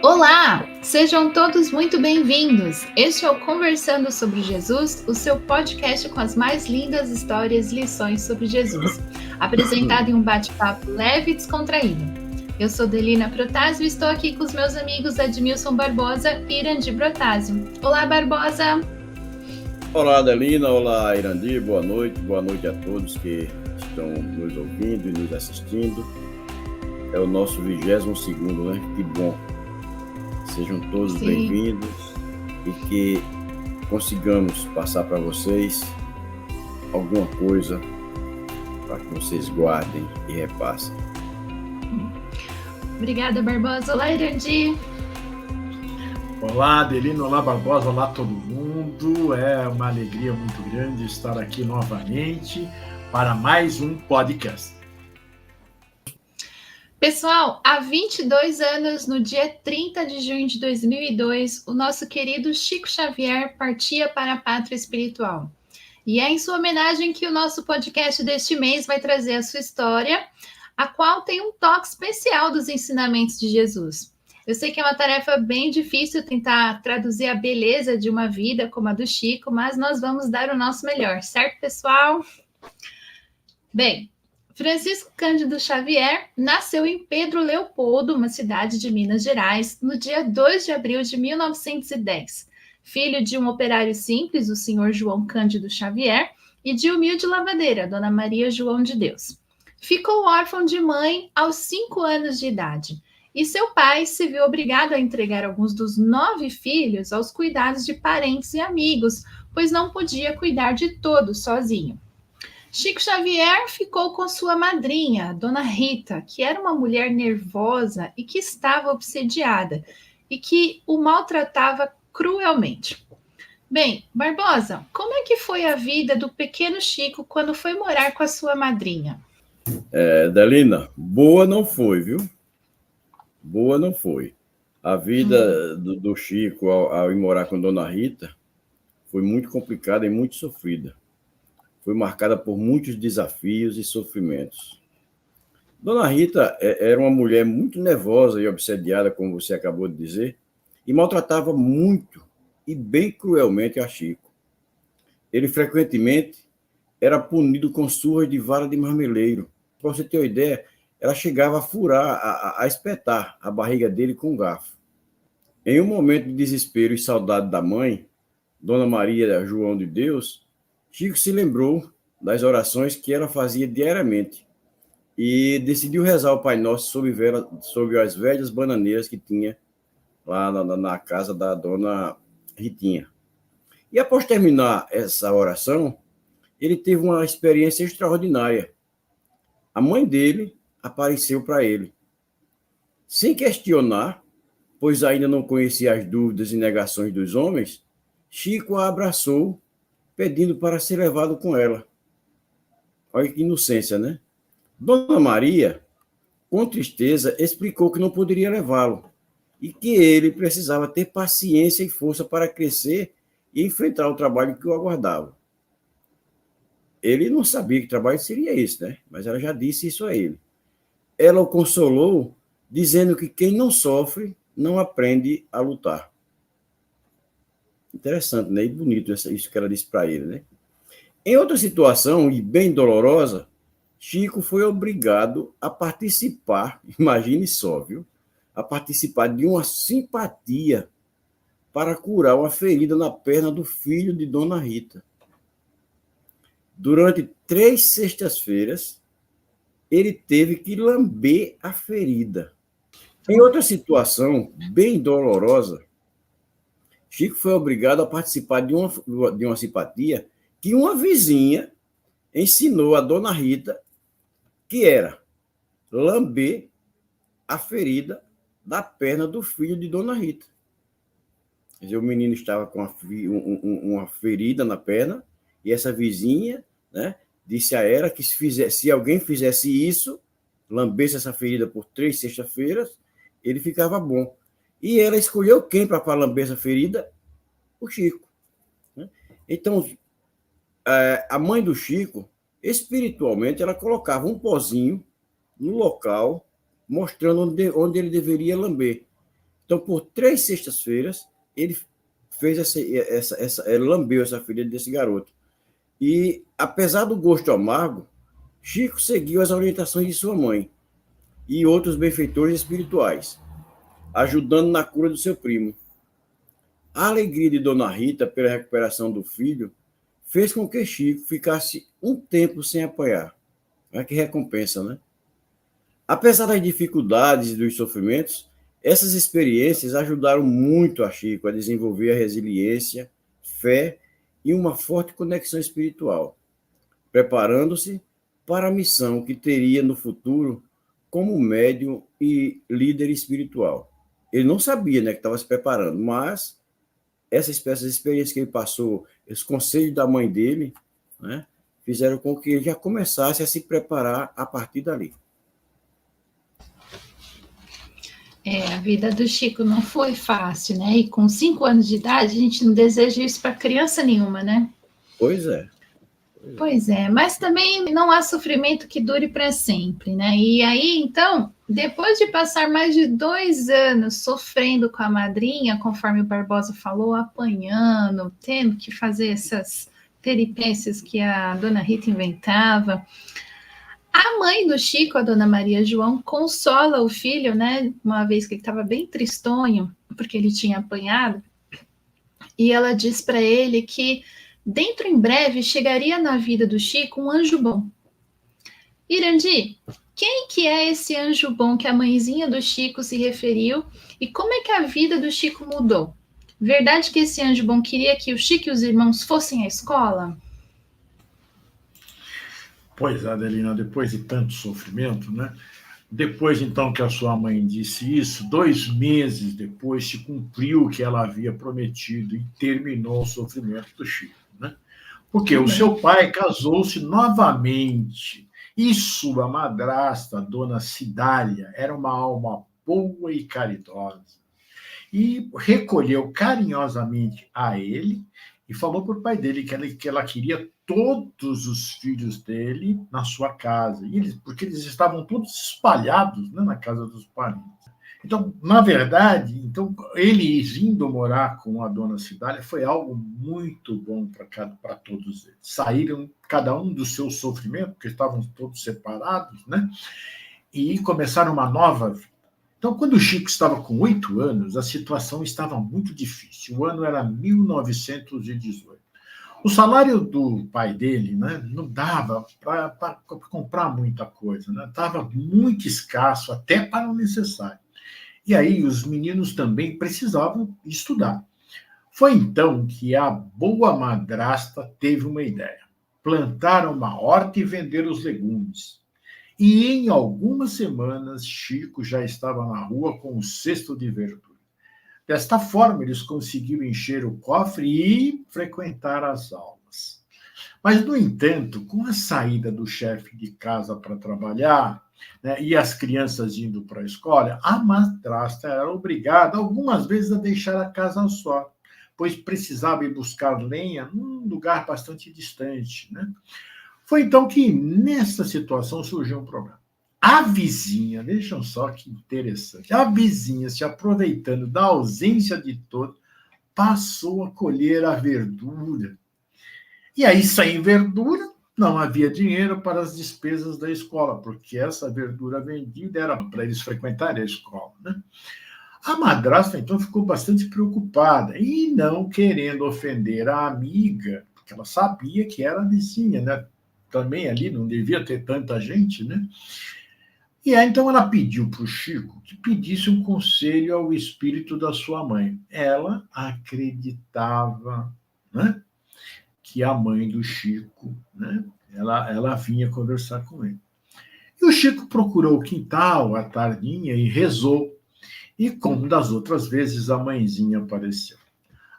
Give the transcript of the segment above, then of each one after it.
Olá! Sejam todos muito bem-vindos! Este é o Conversando sobre Jesus, o seu podcast com as mais lindas histórias e lições sobre Jesus, apresentado em um bate-papo leve e descontraído. Eu sou Delina Protásio e estou aqui com os meus amigos Edmilson Barbosa e Irandi Protásio. Olá, Barbosa! Olá, Delina, olá, Irandi, boa noite a todos que estão nos ouvindo e nos assistindo. É o nosso 22º, né? Que bom! Sejam todos bem-vindos e que consigamos passar para vocês alguma coisa para que vocês guardem e repassem. Obrigada, Barbosa. Olá, Irandi. Olá, Adelino, olá, Barbosa, olá todo mundo. É uma alegria muito grande estar aqui novamente para mais um podcast. Pessoal, há 22 anos, no dia 30 de junho de 2002, o nosso querido Chico Xavier partia para a pátria espiritual. E é em sua homenagem que o nosso podcast deste mês vai trazer a sua história, a qual tem um toque especial dos ensinamentos de Jesus. Eu sei que é uma tarefa bem difícil tentar traduzir a beleza de uma vida como a do Chico, mas nós vamos dar o nosso melhor, certo, pessoal? Bem, Francisco Cândido Xavier nasceu em Pedro Leopoldo, uma cidade de Minas Gerais, no dia 2 de abril de 1910. Filho de um operário simples, o senhor João Cândido Xavier, e de humilde lavadeira, Dona Maria João de Deus. Ficou órfão de mãe aos 5 anos de idade, e seu pai se viu obrigado a entregar alguns dos 9 filhos aos cuidados de parentes e amigos, pois não podia cuidar de todos sozinho. Chico Xavier ficou com sua madrinha, Dona Rita, que era uma mulher nervosa e que estava obsediada, e que o maltratava cruelmente. Bem, Barbosa, como é que foi a vida do pequeno Chico quando foi morar com a sua madrinha? Delina, boa não foi, viu? Boa não foi. A vida do Chico ao ir morar com Dona Rita foi muito complicada e muito sofrida. Foi marcada por muitos desafios e sofrimentos. Dona Rita era uma mulher muito nervosa e obsediada, como você acabou de dizer, e maltratava muito e bem cruelmente a Chico. Ele frequentemente era punido com surras de vara de marmeleiro. Para você ter uma ideia, ela chegava a furar, a espetar a barriga dele com um garfo. Em um momento de desespero e saudade da mãe, Dona Maria João de Deus, Chico se lembrou das orações que ela fazia diariamente e decidiu rezar o Pai Nosso sob as velhas bananeiras que tinha lá na casa da Dona Ritinha. E após terminar essa oração, ele teve uma experiência extraordinária. A mãe dele apareceu para ele. Sem questionar, pois ainda não conhecia as dúvidas e negações dos homens, Chico a abraçou, pedindo para ser levado com ela. Olha que inocência, né? Dona Maria, com tristeza, explicou que não poderia levá-lo e que ele precisava ter paciência e força para crescer e enfrentar o trabalho que o aguardava. Ele não sabia que trabalho seria esse, né? Mas ela já disse isso a ele. Ela o consolou, dizendo que quem não sofre não aprende a lutar. Interessante, né? E bonito isso que ela disse para ele, né? Em outra situação, e bem dolorosa, Chico foi obrigado a participar, imagine só, viu? A participar de uma simpatia para curar uma ferida na perna do filho de Dona Rita. Durante 3 sextas-feiras, ele teve que lamber a ferida. Em outra situação, bem dolorosa, Chico foi obrigado a participar de uma simpatia que uma vizinha ensinou a Dona Rita, que era lamber a ferida da perna do filho de Dona Rita. Quer dizer, o menino estava com uma ferida na perna e essa vizinha, né, disse a ela que se alguém fizesse isso, lambesse essa ferida por 3 sextas-feiras, ele ficava bom. E ela escolheu quem para lamber essa ferida? O Chico. Então, a mãe do Chico, espiritualmente, ela colocava um pozinho no local, mostrando onde ele deveria lamber. Então, por 3 sextas-feiras, ele fez lambeu essa ferida desse garoto. E, apesar do gosto amargo, Chico seguiu as orientações de sua mãe e outros benfeitores espirituais, ajudando na cura do seu primo. A alegria de Dona Rita pela recuperação do filho fez com que Chico ficasse um tempo sem apanhar. Olha que recompensa, né? Apesar das dificuldades e dos sofrimentos, essas experiências ajudaram muito a Chico a desenvolver a resiliência, fé e uma forte conexão espiritual, preparando-se para a missão que teria no futuro como médium e líder espiritual. Ele não sabia, né, que estava se preparando, mas essas experiências que ele passou, os conselhos da mãe dele, né, fizeram com que ele já começasse a se preparar a partir dali. A vida do Chico não foi fácil, né? E com 5 anos de idade, a gente não deseja isso para criança nenhuma, né? Pois é. Pois é, mas também não há sofrimento que dure para sempre, né? E aí, então, depois de passar mais de 2 anos sofrendo com a madrinha, conforme o Barbosa falou, apanhando, tendo que fazer essas peripécias que a dona Rita inventava, a mãe do Chico, a dona Maria João, consola o filho, né? Uma vez que ele estava bem tristonho, porque ele tinha apanhado, e ela diz para ele que dentro em breve chegaria na vida do Chico um anjo bom. Irandi, quem que é esse anjo bom que a mãezinha do Chico se referiu e como é que a vida do Chico mudou? Verdade que esse anjo bom queria que o Chico e os irmãos fossem à escola? Pois, Adelina, depois de tanto sofrimento, né? Depois, então, que a sua mãe disse isso, 2 meses depois se cumpriu o que ela havia prometido e terminou o sofrimento do Chico, né? Porque o seu pai casou-se novamente e sua madrasta, a dona Cidália, era uma alma boa e caridosa. E recolheu carinhosamente a ele e falou para o pai dele que ela queria todos os filhos dele na sua casa, porque eles estavam todos espalhados, né, na casa dos parentes. Então, na verdade, ele indo morar com a dona Cidália foi algo muito bom para todos eles. Saíram cada um do seu sofrimento, porque estavam todos separados, né, e começaram uma nova vida. Então, quando o Chico estava com 8 anos, a situação estava muito difícil. O ano era 1918. O salário do pai dele, né, não dava para comprar muita coisa, né? Estava muito escasso, até para o necessário. E aí os meninos também precisavam estudar. Foi então que a boa madrasta teve uma ideia: plantar uma horta e vender os legumes. E em algumas semanas, Chico já estava na rua com um cesto de verdura. Desta forma, eles conseguiram encher o cofre e frequentar as aulas. Mas, no entanto, com a saída do chefe de casa para trabalhar, né, e as crianças indo para a escola, a madrasta era obrigada, algumas vezes, a deixar a casa só, pois precisava ir buscar lenha num lugar bastante distante, né? Foi então que, nessa situação, surgiu um problema. A vizinha, vejam só que interessante, a vizinha, se aproveitando da ausência de todos, passou a colher a verdura. E aí, sem verdura, não havia dinheiro para as despesas da escola, porque essa verdura vendida era para eles frequentarem a escola, né? A madrasta, então, ficou bastante preocupada e não querendo ofender a amiga, porque ela sabia que era a vizinha, né? Também ali não devia ter tanta gente, né? E aí, então, ela pediu para o Chico que pedisse um conselho ao espírito da sua mãe. Ela acreditava, né, que a mãe do Chico, né, ela vinha conversar com ele. E o Chico procurou o quintal, a tardinha, e rezou. E, como das outras vezes, a mãezinha apareceu.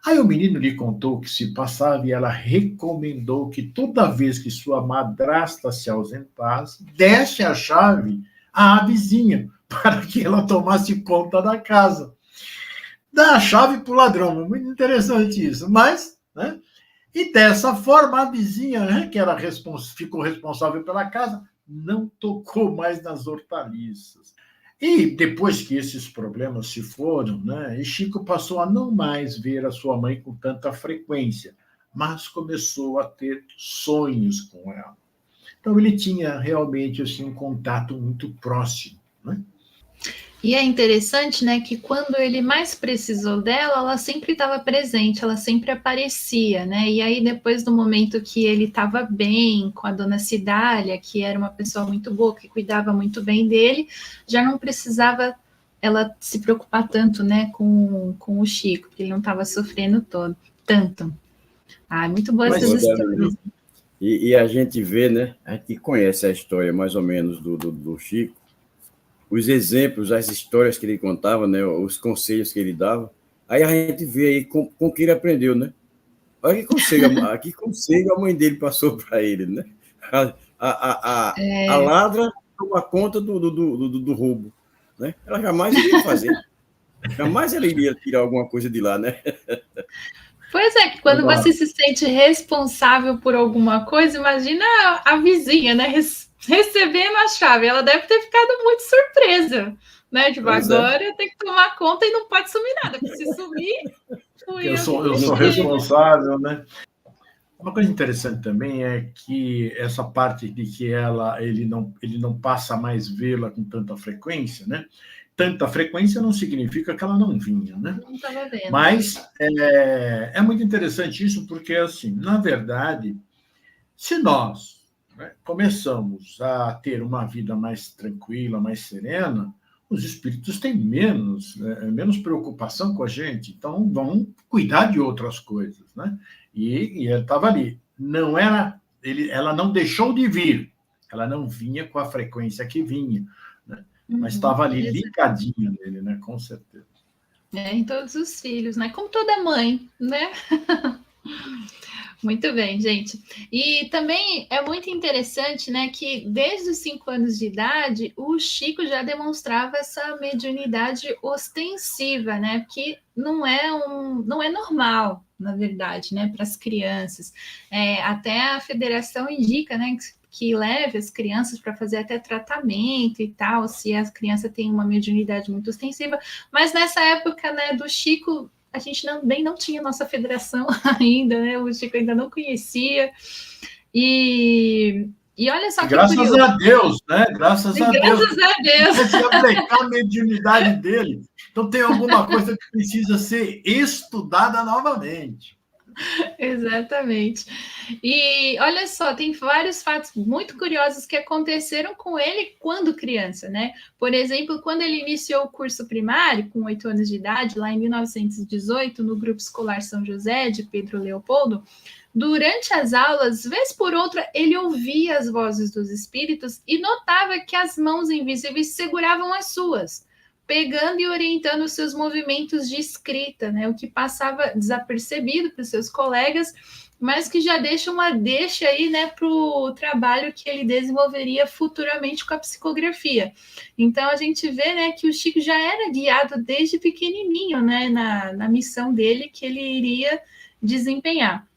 Aí o menino lhe contou o que se passava e ela recomendou que toda vez que sua madrasta se ausentasse, desse a chave à vizinha para que ela tomasse conta da casa. Dá a chave para o ladrão, muito interessante isso. Mas, né? E dessa forma a vizinha, né, que ficou responsável pela casa, não tocou mais nas hortaliças. E depois que esses problemas se foram, né, e Chico passou a não mais ver a sua mãe com tanta frequência, mas começou a ter sonhos com ela. Então ele tinha realmente assim, um contato muito próximo, né? E é interessante, né, que quando ele mais precisou dela, ela sempre estava presente, ela sempre aparecia, né? E aí, depois do momento que ele estava bem com a dona Cidália, que era uma pessoa muito boa, que cuidava muito bem dele, já não precisava ela se preocupar tanto, né, com o Chico, porque ele não estava sofrendo tanto. Ah, muito boas Mas, essas histórias. E a gente vê, né? A gente conhece a história mais ou menos do Chico, os exemplos, as histórias que ele contava, né? Os conselhos que ele dava. Aí a gente vê aí com que ele aprendeu, né? Olha que conselho a mãe dele passou para ele, né? A ladra toma conta do roubo, né? Ela jamais iria fazer. Jamais ela iria tirar alguma coisa de lá, né? Pois é, que quando você se sente responsável por alguma coisa, imagina a vizinha, né? Recebendo a chave. Ela deve ter ficado muito surpresa, né? Tipo, agora tem que tomar conta e não pode sumir nada, porque se sumir, eu sou responsável, né? Uma coisa interessante também é que essa parte de que ele não passa mais vê-la com tanta frequência, né? Tanta frequência não significa que ela não vinha, né? Não estava vendo. Mas é muito interessante isso, porque, assim, na verdade, se nós, né, começamos a ter uma vida mais tranquila, mais serena, os espíritos têm menos preocupação com a gente, então vão cuidar de outras coisas, né? E ela estava ali. Ela não deixou de vir, ela não vinha com a frequência que vinha, né? Mas estava ali ligadinha nele, né? Com certeza. Em todos os filhos, né? Como toda mãe, né? Muito bem, gente. E também é muito interessante, né, que desde os 5 anos de idade, o Chico já demonstrava essa mediunidade ostensiva, né, que não é normal, na verdade, né, para as crianças. Até a federação indica, né, que leve as crianças para fazer até tratamento e tal, se a criança tem uma mediunidade muito ostensiva. Mas nessa época, né, do Chico, a gente não tinha nossa federação ainda, né? O Chico ainda não conhecia. E olha só que graças curioso. A Deus, né? Graças a Deus. Graças a Deus. Precisa aplicar a mediunidade dele. Então tem alguma coisa que precisa ser estudada novamente. Exatamente. E olha só, tem vários fatos muito curiosos que aconteceram com ele quando criança, né? Por exemplo, quando ele iniciou o curso primário, com 8 anos de idade, lá em 1918, no Grupo Escolar São José, de Pedro Leopoldo, durante as aulas, vez por outra, ele ouvia as vozes dos espíritos e notava que as mãos invisíveis seguravam as suas, pegando e orientando os seus movimentos de escrita, né? O que passava desapercebido para os seus colegas, mas que já deixa uma deixa aí, né, para o trabalho que ele desenvolveria futuramente com a psicografia. Então a gente vê, né, que o Chico já era guiado desde pequenininho, né, na missão dele que ele iria desempenhar.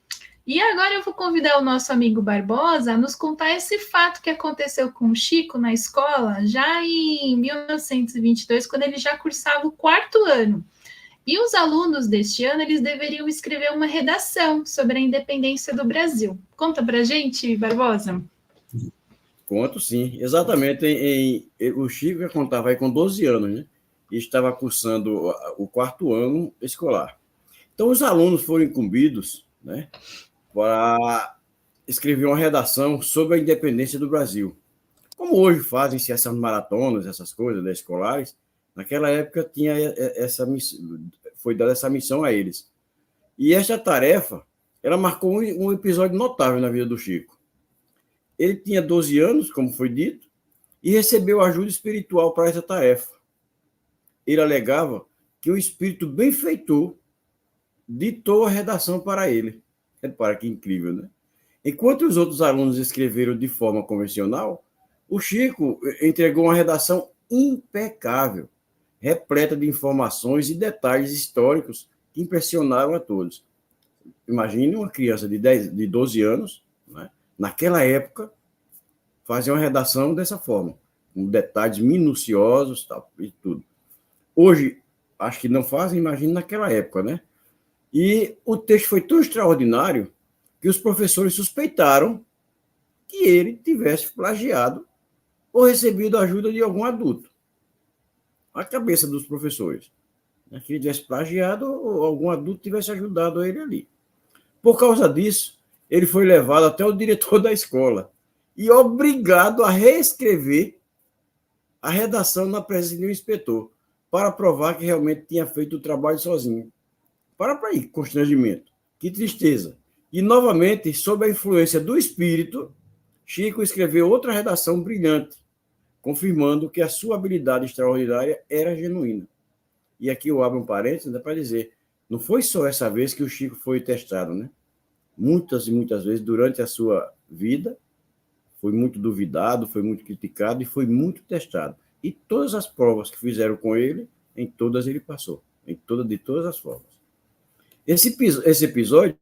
E agora eu vou convidar o nosso amigo Barbosa a nos contar esse fato que aconteceu com o Chico na escola, já em 1922, quando ele já cursava o 4º ano. E os alunos deste ano, eles deveriam escrever uma redação sobre a independência do Brasil. Conta pra gente, Barbosa. Conto, sim. Exatamente. O Chico já contava aí com 12 anos, né? E estava cursando o 4º ano escolar. Então, os alunos foram incumbidos, né, para escrever uma redação sobre a independência do Brasil. Como hoje fazem-se essas maratonas, essas coisas, né, escolares, naquela época foi dada essa missão a eles. E essa tarefa, ela marcou um episódio notável na vida do Chico. Ele tinha 12 anos, como foi dito, e recebeu ajuda espiritual para essa tarefa. Ele alegava que o espírito benfeitor ditou a redação para ele. Repara que incrível, né? Enquanto os outros alunos escreveram de forma convencional, o Chico entregou uma redação impecável, repleta de informações e detalhes históricos que impressionaram a todos. Imagine uma criança de 12 anos, né, naquela época, fazer uma redação dessa forma. com detalhes minuciosos, tal, e tudo. Hoje, acho que não fazem, imagina naquela época, né? E o texto foi tão extraordinário que os professores suspeitaram que ele tivesse plagiado ou recebido ajuda de algum adulto. A cabeça dos professores. Que ele tivesse plagiado ou algum adulto tivesse ajudado ele ali. Por causa disso, ele foi levado até o diretor da escola e obrigado a reescrever a redação na presença de um inspetor para provar que realmente tinha feito o trabalho sozinho. Para aí, constrangimento. Que tristeza. E, novamente, sob a influência do espírito, Chico escreveu outra redação brilhante, confirmando que a sua habilidade extraordinária era genuína. E aqui eu abro um parênteses, dá para dizer, não foi só essa vez que o Chico foi testado, né? Muitas e muitas vezes durante a sua vida, foi muito duvidado, foi muito criticado e foi muito testado. E todas as provas que fizeram com ele, em todas ele passou, de todas as formas. Esse episódio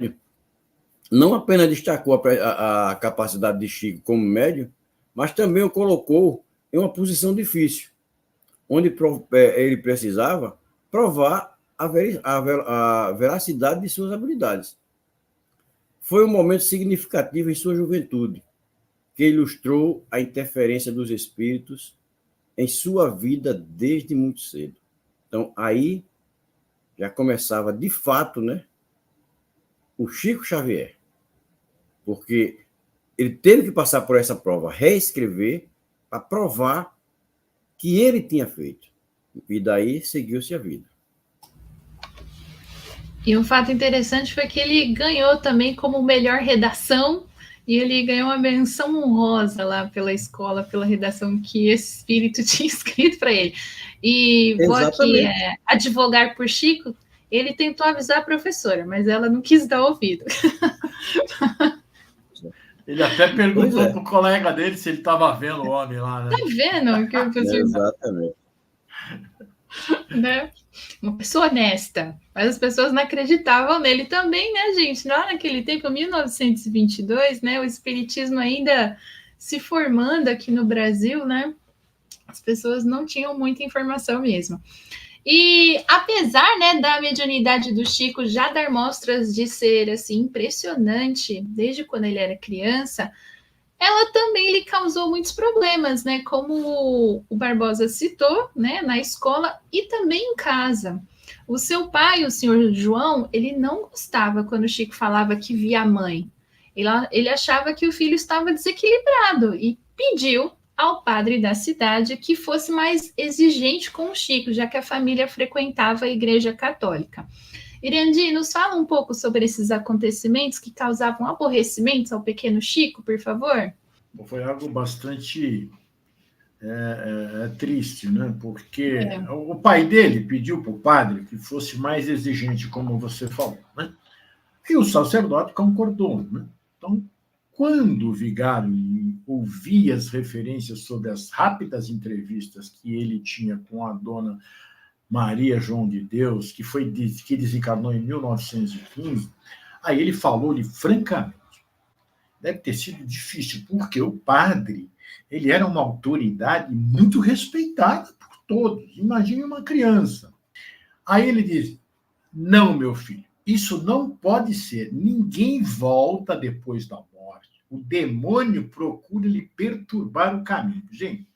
não apenas destacou a capacidade de Chico como médium, mas também o colocou em uma posição difícil, onde ele precisava provar a veracidade de suas habilidades. Foi um momento significativo em sua juventude, que ilustrou a interferência dos espíritos em sua vida desde muito cedo. Então, aí já começava, de fato, né, o Chico Xavier, porque ele teve que passar por essa prova, reescrever, para provar que ele tinha feito. E daí seguiu-se a vida. E um fato interessante foi que ele ganhou também como melhor redação, e ele ganhou uma menção honrosa lá pela escola, pela redação que esse espírito tinha escrito para ele. E vou aqui advogar por Chico, ele tentou avisar a professora, mas ela não quis dar ouvido. Ele até perguntou para o colega dele se ele estava vendo o homem lá, né? Tá vendo? Que o professor... Exatamente. Né? Uma pessoa honesta, mas as pessoas não acreditavam nele também, né, gente? Lá naquele tempo, 1922, né, o espiritismo ainda se formando aqui no Brasil, né? As pessoas não tinham muita informação mesmo. E apesar, né, da mediunidade do Chico já dar mostras de ser assim impressionante desde quando ele era criança, ela também lhe causou muitos problemas, né? Como o Barbosa citou, né? Na escola e também em casa. O seu pai, o senhor João, ele não gostava quando o Chico falava que via a mãe. Ele achava que o filho estava desequilibrado e pediu ao padre da cidade que fosse mais exigente com o Chico, já que a família frequentava a Igreja Católica. Irendi, nos fala um pouco sobre esses acontecimentos que causavam aborrecimentos ao pequeno Chico, por favor? Foi algo bastante triste, né? Porque o pai dele pediu para o padre que fosse mais exigente, como você falou, né? E o sacerdote concordou, né? Então, quando o vigário ouvia as referências sobre as rápidas entrevistas que ele tinha com a dona Maria João de Deus, que desencarnou em 1915, aí ele falou-lhe francamente. Deve ter sido difícil, porque o padre ele era uma autoridade muito respeitada por todos. Imagine uma criança. Aí ele diz, não, meu filho, isso não pode ser. Ninguém volta depois da morte. O demônio procura lhe perturbar o caminho. Gente,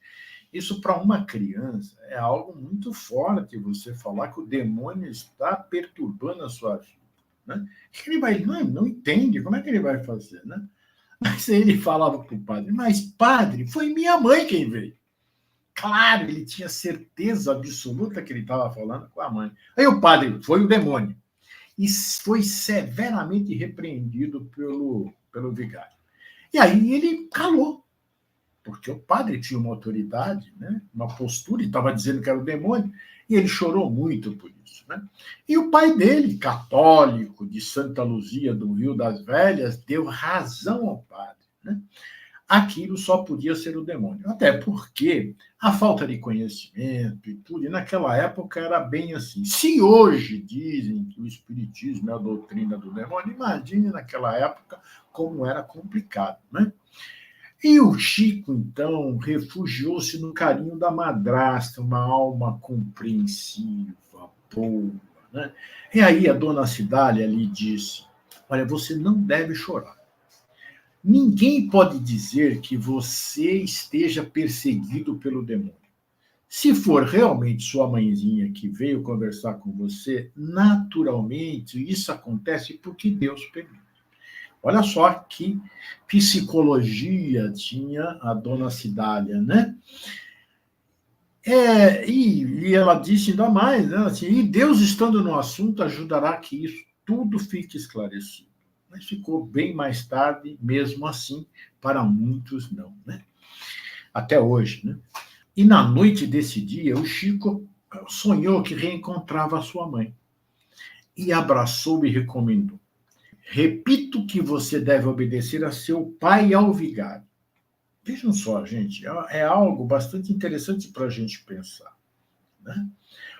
isso para uma criança é algo muito forte, você falar que o demônio está perturbando a sua vida. Né? Ele vai, não entende, como é que ele vai fazer, né? Mas ele falava para o padre, mas padre, foi minha mãe quem veio. Claro, ele tinha certeza absoluta que ele estava falando com a mãe. Aí o padre, foi o demônio. E foi severamente repreendido pelo vigário. E aí ele calou, porque o padre tinha uma autoridade, né? Uma postura, e estava dizendo que era o demônio, e ele chorou muito por isso. Né? E o pai dele, católico, de Santa Luzia, do Rio das Velhas, deu razão ao padre. Né? Aquilo só podia ser o demônio, até porque a falta de conhecimento e tudo, e naquela época era bem assim. Se hoje dizem que o espiritismo é a doutrina do demônio, imagine naquela época como era complicado. Né? E o Chico, então, refugiou-se no carinho da madrasta, uma alma compreensiva, boa, né? E aí a dona Cidália lhe disse: olha, você não deve chorar. Ninguém pode dizer que você esteja perseguido pelo demônio. Se for realmente sua mãezinha que veio conversar com você, naturalmente isso acontece porque Deus permite. Olha só que psicologia tinha a dona Cidália, né? E ela disse ainda mais, né? Assim, e Deus estando no assunto ajudará que isso tudo fique esclarecido. Mas ficou bem mais tarde, mesmo assim, para muitos não, né? Até hoje, né? E na noite desse dia, o Chico sonhou que reencontrava a sua mãe e abraçou e recomendou: repito que você deve obedecer a seu pai e ao vigário. Vejam só, gente, é algo bastante interessante para a gente pensar, né?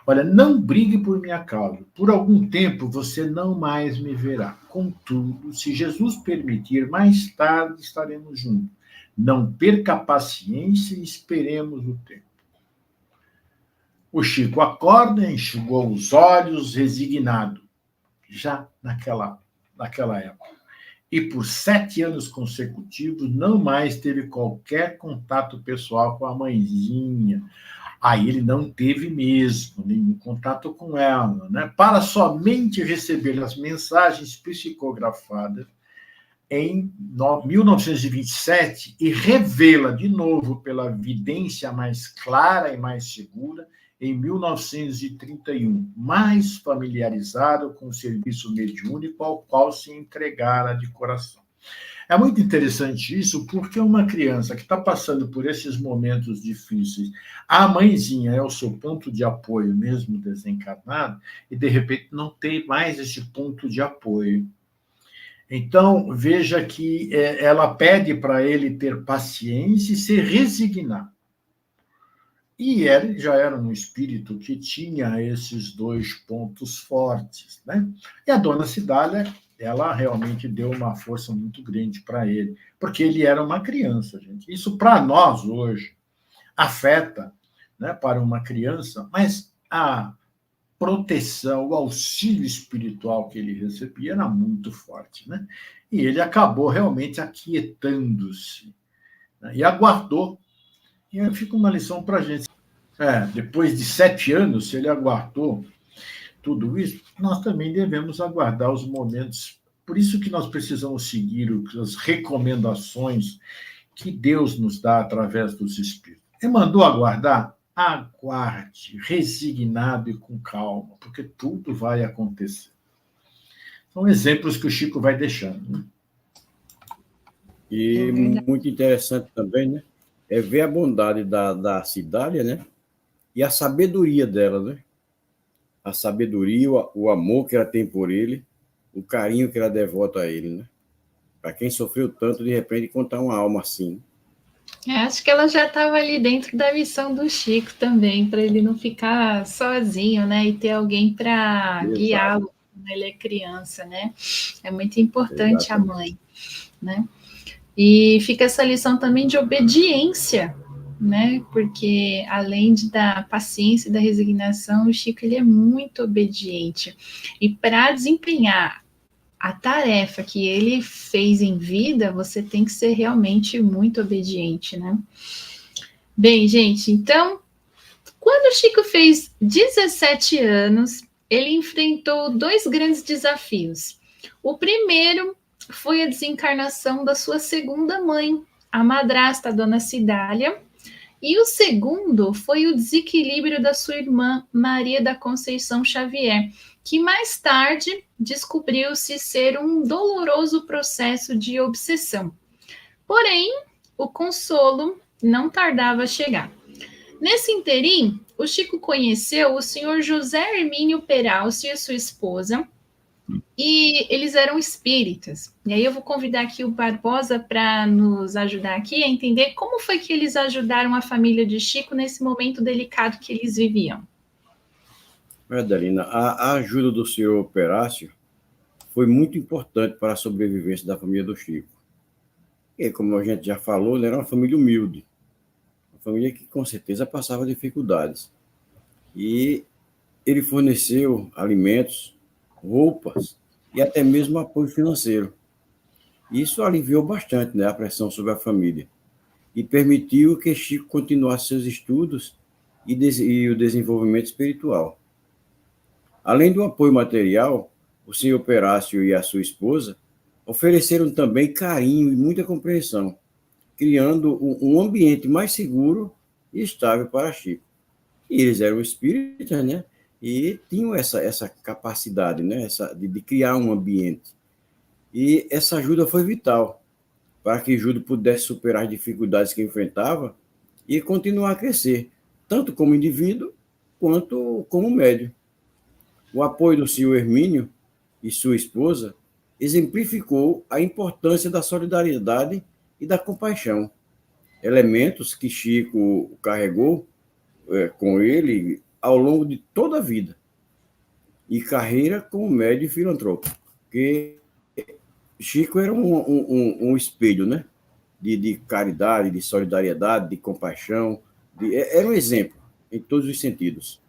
Olha, não brigue por minha causa. Por algum tempo você não mais me verá. Contudo, se Jesus permitir, mais tarde estaremos juntos. Não perca a paciência e esperemos o tempo. O Chico acorda, enxugou os olhos, resignado, já naquela época. E por 7 anos consecutivos não mais teve qualquer contato pessoal com a mãezinha. Aí ele não teve mesmo nenhum contato com ela, né? Para somente receber as mensagens psicografadas em 1927 e revê-la de novo pela vidência mais clara e mais segura em 1931, mais familiarizado com o serviço mediúnico ao qual se entregara de coração. É muito interessante isso, porque uma criança que está passando por esses momentos difíceis, a mãezinha é o seu ponto de apoio, mesmo desencarnado, e de repente não tem mais esse ponto de apoio. Então, veja que ela pede para ele ter paciência e se resignar. E ele já era um espírito que tinha esses 2 pontos fortes, né? E a dona Cidália, ela realmente deu uma força muito grande para ele, porque ele era uma criança, gente. Isso, para nós, hoje, afeta, né, para uma criança, mas a proteção, o auxílio espiritual que ele recebia era muito forte, né? E ele acabou realmente aquietando-se, né? E aguardou. E aí fica uma lição para a gente. Depois de 7 anos, se ele aguardou tudo isso, nós também devemos aguardar os momentos. Por isso que nós precisamos seguir as recomendações que Deus nos dá através dos Espíritos. Ele mandou aguardar? Aguarde, resignado e com calma, porque tudo vai acontecer. São exemplos que o Chico vai deixando, né? E muito interessante também, né? É ver a bondade da Cidália, né? E a sabedoria dela, né? A sabedoria, o amor que ela tem por ele, o carinho que ela devota a ele, né? Para quem sofreu tanto, de repente, contar uma alma assim. Acho que ela já estava ali dentro da missão do Chico também, para ele não ficar sozinho, né? E ter alguém para guiá-lo quando ele é criança, né? É muito importante a mãe, né? E fica essa lição também de obediência, né? Porque além da paciência e da resignação, o Chico ele é muito obediente. E para desempenhar a tarefa que ele fez em vida, você tem que ser realmente muito obediente, né? Bem, gente, então, quando o Chico fez 17 anos, ele enfrentou 2 grandes desafios. O primeiro foi a desencarnação da sua segunda mãe, a madrasta, a dona Cidália, e o segundo foi o desequilíbrio da sua irmã, Maria da Conceição Xavier, que mais tarde descobriu-se ser um doloroso processo de obsessão. Porém, o consolo não tardava a chegar. Nesse interim, o Chico conheceu o senhor José Hermínio Peralce e sua esposa, e eles eram espíritas. E aí eu vou convidar aqui o Barbosa para nos ajudar aqui a entender como foi que eles ajudaram a família de Chico nesse momento delicado que eles viviam. Adelina, a ajuda do senhor Perácio foi muito importante para a sobrevivência da família do Chico. E, como a gente já falou, né, era uma família humilde, uma família que com certeza passava dificuldades. E ele forneceu alimentos, roupas e até mesmo apoio financeiro. Isso aliviou bastante, né, a pressão sobre a família e permitiu que Chico continuasse seus estudos e o desenvolvimento espiritual. Além do apoio material, o senhor Perácio e a sua esposa ofereceram também carinho e muita compreensão, criando um ambiente mais seguro e estável para Chico. E eles eram espíritas, né? E tinham essa capacidade, né? De criar um ambiente. E essa ajuda foi vital para que Júlio pudesse superar as dificuldades que enfrentava e continuar a crescer, tanto como indivíduo quanto como médium. O apoio do senhor Hermínio e sua esposa exemplificou a importância da solidariedade e da compaixão, elementos que Chico carregou com ele ao longo de toda a vida e carreira como médium e filantropo, porque Chico era um espelho, né? De caridade, de solidariedade, de compaixão, era um exemplo em todos os sentidos.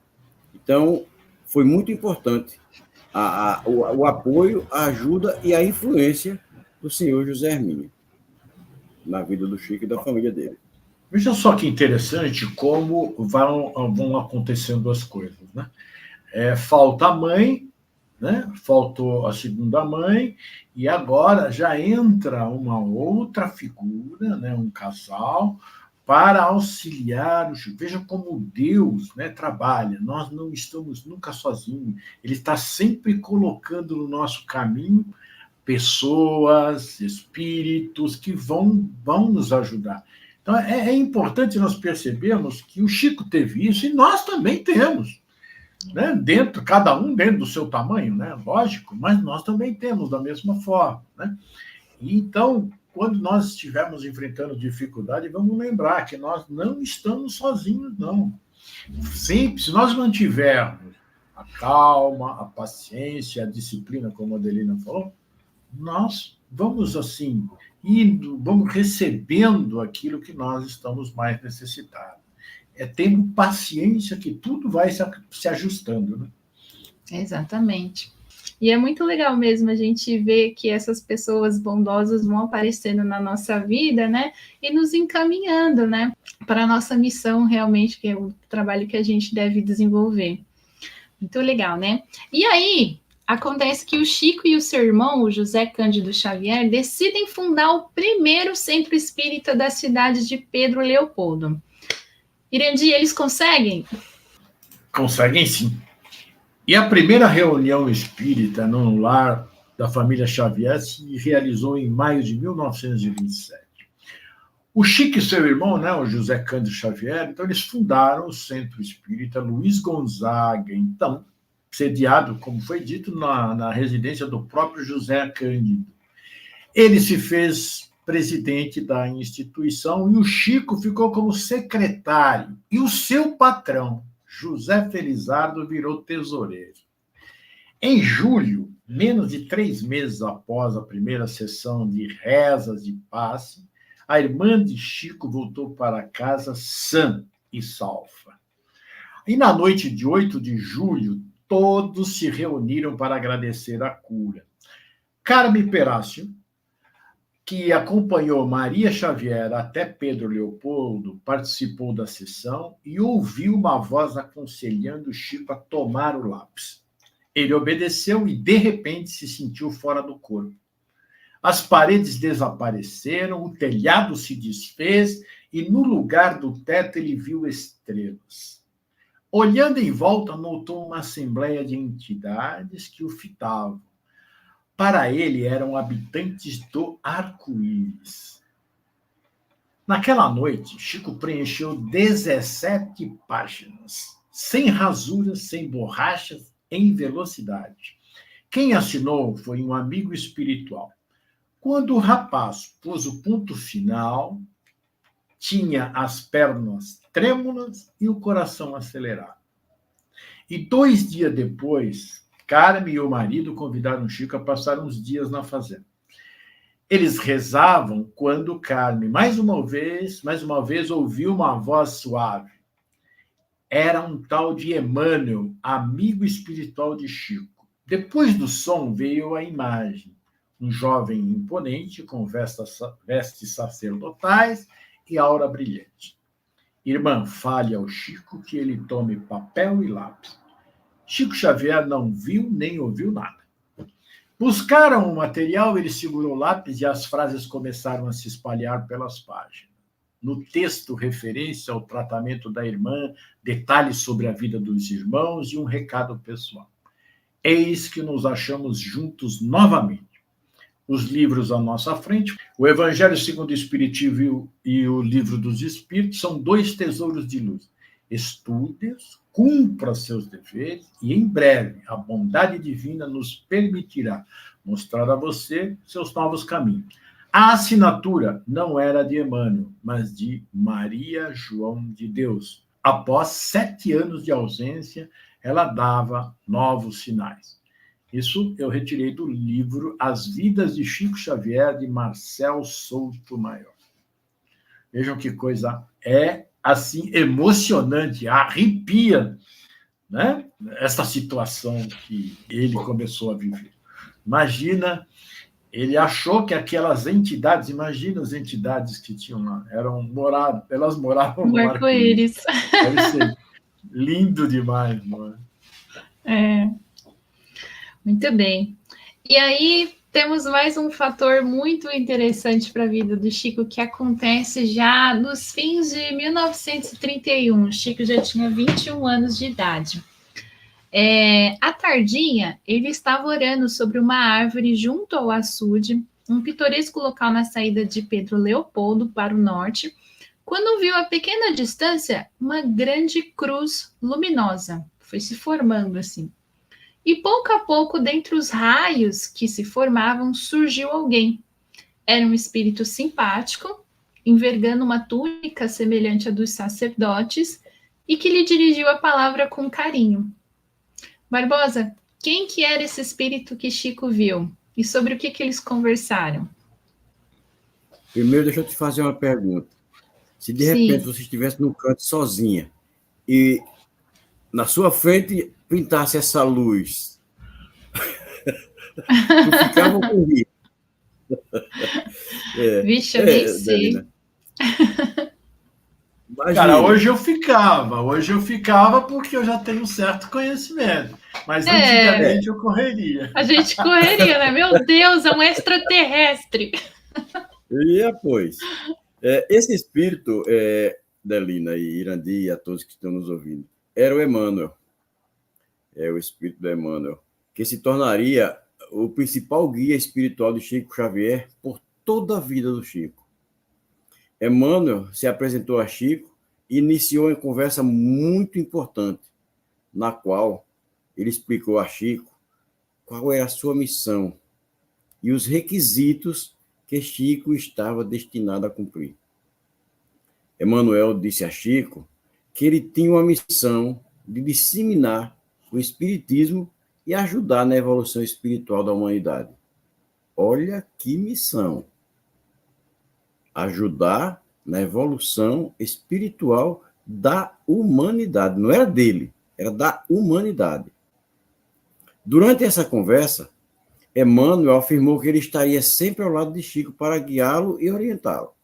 Então, foi muito importante o apoio, a ajuda e a influência do senhor José Hermínio na vida do Chico e da família dele. Veja só que interessante como vão acontecendo as coisas, né? Falta a mãe, né? Faltou a segunda mãe, e agora já entra uma outra figura, né? Um casal, para auxiliar o Chico. Veja como Deus, né, trabalha. Nós não estamos nunca sozinhos. Ele está sempre colocando no nosso caminho pessoas, espíritos que vão nos ajudar. Então, é importante nós percebermos que o Chico teve isso e nós também temos. Né? Cada um dentro do seu tamanho, né? Lógico, mas nós também temos da mesma forma. Né? E então, quando nós estivermos enfrentando dificuldade, vamos lembrar que nós não estamos sozinhos, não. Sempre, se nós mantivermos a calma, a paciência, a disciplina, como a Adelina falou, nós vamos assim indo, vamos recebendo aquilo que nós estamos mais necessitados. Tendo paciência que tudo vai se ajustando, né? Exatamente. E é muito legal mesmo a gente ver que essas pessoas bondosas vão aparecendo na nossa vida, né? E nos encaminhando, né? Para a nossa missão realmente, que é o trabalho que a gente deve desenvolver. Muito legal, né? E aí, acontece que o Chico e o seu irmão, o José Cândido Xavier, decidem fundar o primeiro centro espírita da cidade de Pedro Leopoldo. Irandir, eles conseguem? Conseguem sim. E a primeira reunião espírita no lar da família Xavier se realizou em maio de 1927. O Chico e seu irmão, né, o José Cândido Xavier, então eles fundaram o Centro Espírita Luiz Gonzaga, então, sediado, como foi dito, na residência do próprio José Cândido. Ele se fez presidente da instituição e o Chico ficou como secretário. E o seu patrão, José Felizardo, virou tesoureiro. Em julho, menos de 3 meses após a primeira sessão de rezas de passe, a irmã de Chico voltou para casa sã e salva. E na noite de 8 de julho, todos se reuniram para agradecer a cura. Carme Perácio, que acompanhou Maria Xavier até Pedro Leopoldo, participou da sessão e ouviu uma voz aconselhando Chico a tomar o lápis. Ele obedeceu e, de repente, se sentiu fora do corpo. As paredes desapareceram, o telhado se desfez e, no lugar do teto, ele viu estrelas. Olhando em volta, notou uma assembleia de entidades que o fitavam. Para ele, eram habitantes do arco-íris. Naquela noite, Chico preencheu 17 páginas, sem rasuras, sem borrachas, em velocidade. Quem assinou foi um amigo espiritual. Quando o rapaz pôs o ponto final, tinha as pernas trêmulas e o coração acelerado. E 2 dias depois, Carme e o marido convidaram Chico a passar uns dias na fazenda. Eles rezavam quando Carmen, mais uma vez, ouviu uma voz suave. Era um tal de Emmanuel, amigo espiritual de Chico. Depois do som veio a imagem. Um jovem imponente, com vestes sacerdotais e aura brilhante. Irmã, fale ao Chico que ele tome papel e lápis. Chico Xavier não viu nem ouviu nada. Buscaram o material, ele segurou o lápis e as frases começaram a se espalhar pelas páginas. No texto, referência ao tratamento da irmã, detalhes sobre a vida dos irmãos e um recado pessoal. Eis que nos achamos juntos novamente. Os livros à nossa frente, o Evangelho segundo o Espiritismo e o Livro dos Espíritos, são 2 tesouros de luz. Estude-os, cumpra seus deveres e, em breve, a bondade divina nos permitirá mostrar a você seus novos caminhos. A assinatura não era de Emmanuel, mas de Maria João de Deus. Após 7 anos de ausência, ela dava novos sinais. Isso eu retirei do livro As Vidas de Chico Xavier, de Marcel Souto Maior. Vejam que coisa assim, emocionante, arrepia, né? Essa situação que ele começou a viver. Imagina, ele achou que aquelas entidades, imagina as entidades que tinham lá, elas moravam no arco-íris. Deve ser lindo demais, não é? Muito bem. E aí, temos mais um fator muito interessante para a vida do Chico, que acontece já nos fins de 1931. O Chico já tinha 21 anos de idade. À tardinha, ele estava orando sobre uma árvore junto ao açude, um pitoresco local na saída de Pedro Leopoldo para o norte, quando viu a pequena distância uma grande cruz luminosa. Foi se formando assim. E pouco a pouco, dentre os raios que se formavam, surgiu alguém. Era um espírito simpático, envergando uma túnica semelhante à dos sacerdotes, e que lhe dirigiu a palavra com carinho. Barbosa, quem que era esse espírito que Chico viu? E sobre o que eles conversaram? Primeiro, deixa eu te fazer uma pergunta. Se de repente você estivesse num canto sozinha e na sua frente pintasse essa luz, tu ficava com risco. Vixe, eu nem sei. Cara, hoje eu ficava porque eu já tenho um certo conhecimento. Mas antigamente eu correria. A gente correria, né? Meu Deus, é um extraterrestre. Pois. Esse espírito, Delina e Irandi e a todos que estão nos ouvindo, era o Emmanuel. É o espírito do Emmanuel, que se tornaria o principal guia espiritual de Chico Xavier por toda a vida do Chico. Emmanuel se apresentou a Chico e iniciou uma conversa muito importante, na qual ele explicou a Chico qual era a sua missão e os requisitos que Chico estava destinado a cumprir. Emmanuel disse a Chico que ele tinha uma missão de disseminar o espiritismo e ajudar na evolução espiritual da humanidade. Olha que missão! Ajudar na evolução espiritual da humanidade. Não era dele, era da humanidade. Durante essa conversa, Emmanuel afirmou que ele estaria sempre ao lado de Chico para guiá-lo e orientá-lo,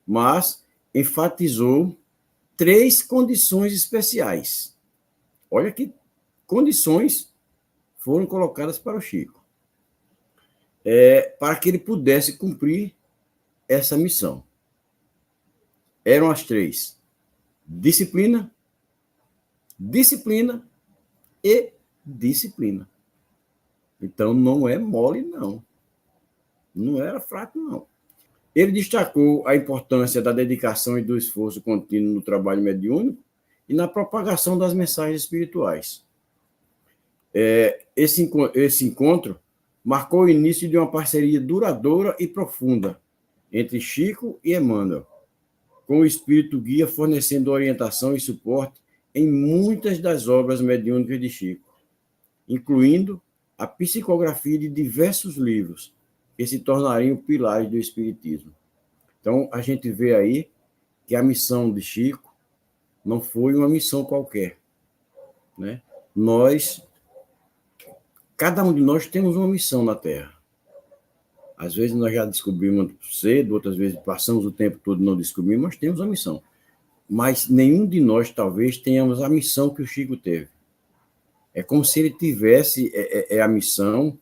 mas enfatizou 3 condições especiais. Olha que condições foram colocadas para o Chico, para que ele pudesse cumprir essa missão. Eram as 3: disciplina, disciplina e disciplina. Então, não é mole, não. Não era fraco, não. Ele destacou a importância da dedicação e do esforço contínuo no trabalho mediúnico e na propagação das mensagens espirituais. Esse encontro marcou o início de uma parceria duradoura e profunda entre Chico e Emmanuel, com o espírito guia fornecendo orientação e suporte em muitas das obras mediúnicas de Chico, incluindo a psicografia de diversos livros, que se tornariam pilares do Espiritismo. Então, a gente vê aí que a missão de Chico não foi uma missão qualquer, né? Cada um de nós temos uma missão na Terra. Às vezes nós já descobrimos cedo, outras vezes passamos o tempo todo e não descobrimos, mas temos uma missão. Mas nenhum de nós, talvez, tenhamos a missão que o Chico teve. É como se ele tivesse a missão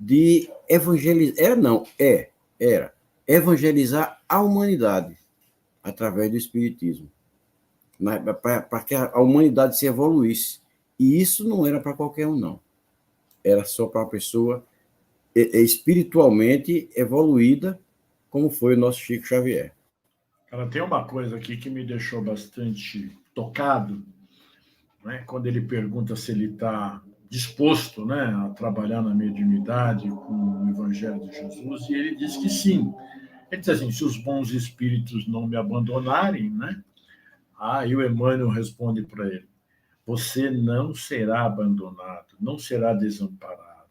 de evangelizar. Era evangelizar a humanidade através do Espiritismo, para que a humanidade se evoluísse. E isso não era para qualquer um, não. Era só para uma pessoa espiritualmente evoluída, como foi o nosso Chico Xavier. Cara, tem uma coisa aqui que me deixou bastante tocado, né? Quando ele pergunta se ele está disposto, né, a trabalhar na mediunidade com o Evangelho de Jesus, e ele diz que sim. Ele diz assim, se os bons espíritos não me abandonarem, né? Aí o Emmanuel responde para ele, você não será abandonado, não será desamparado,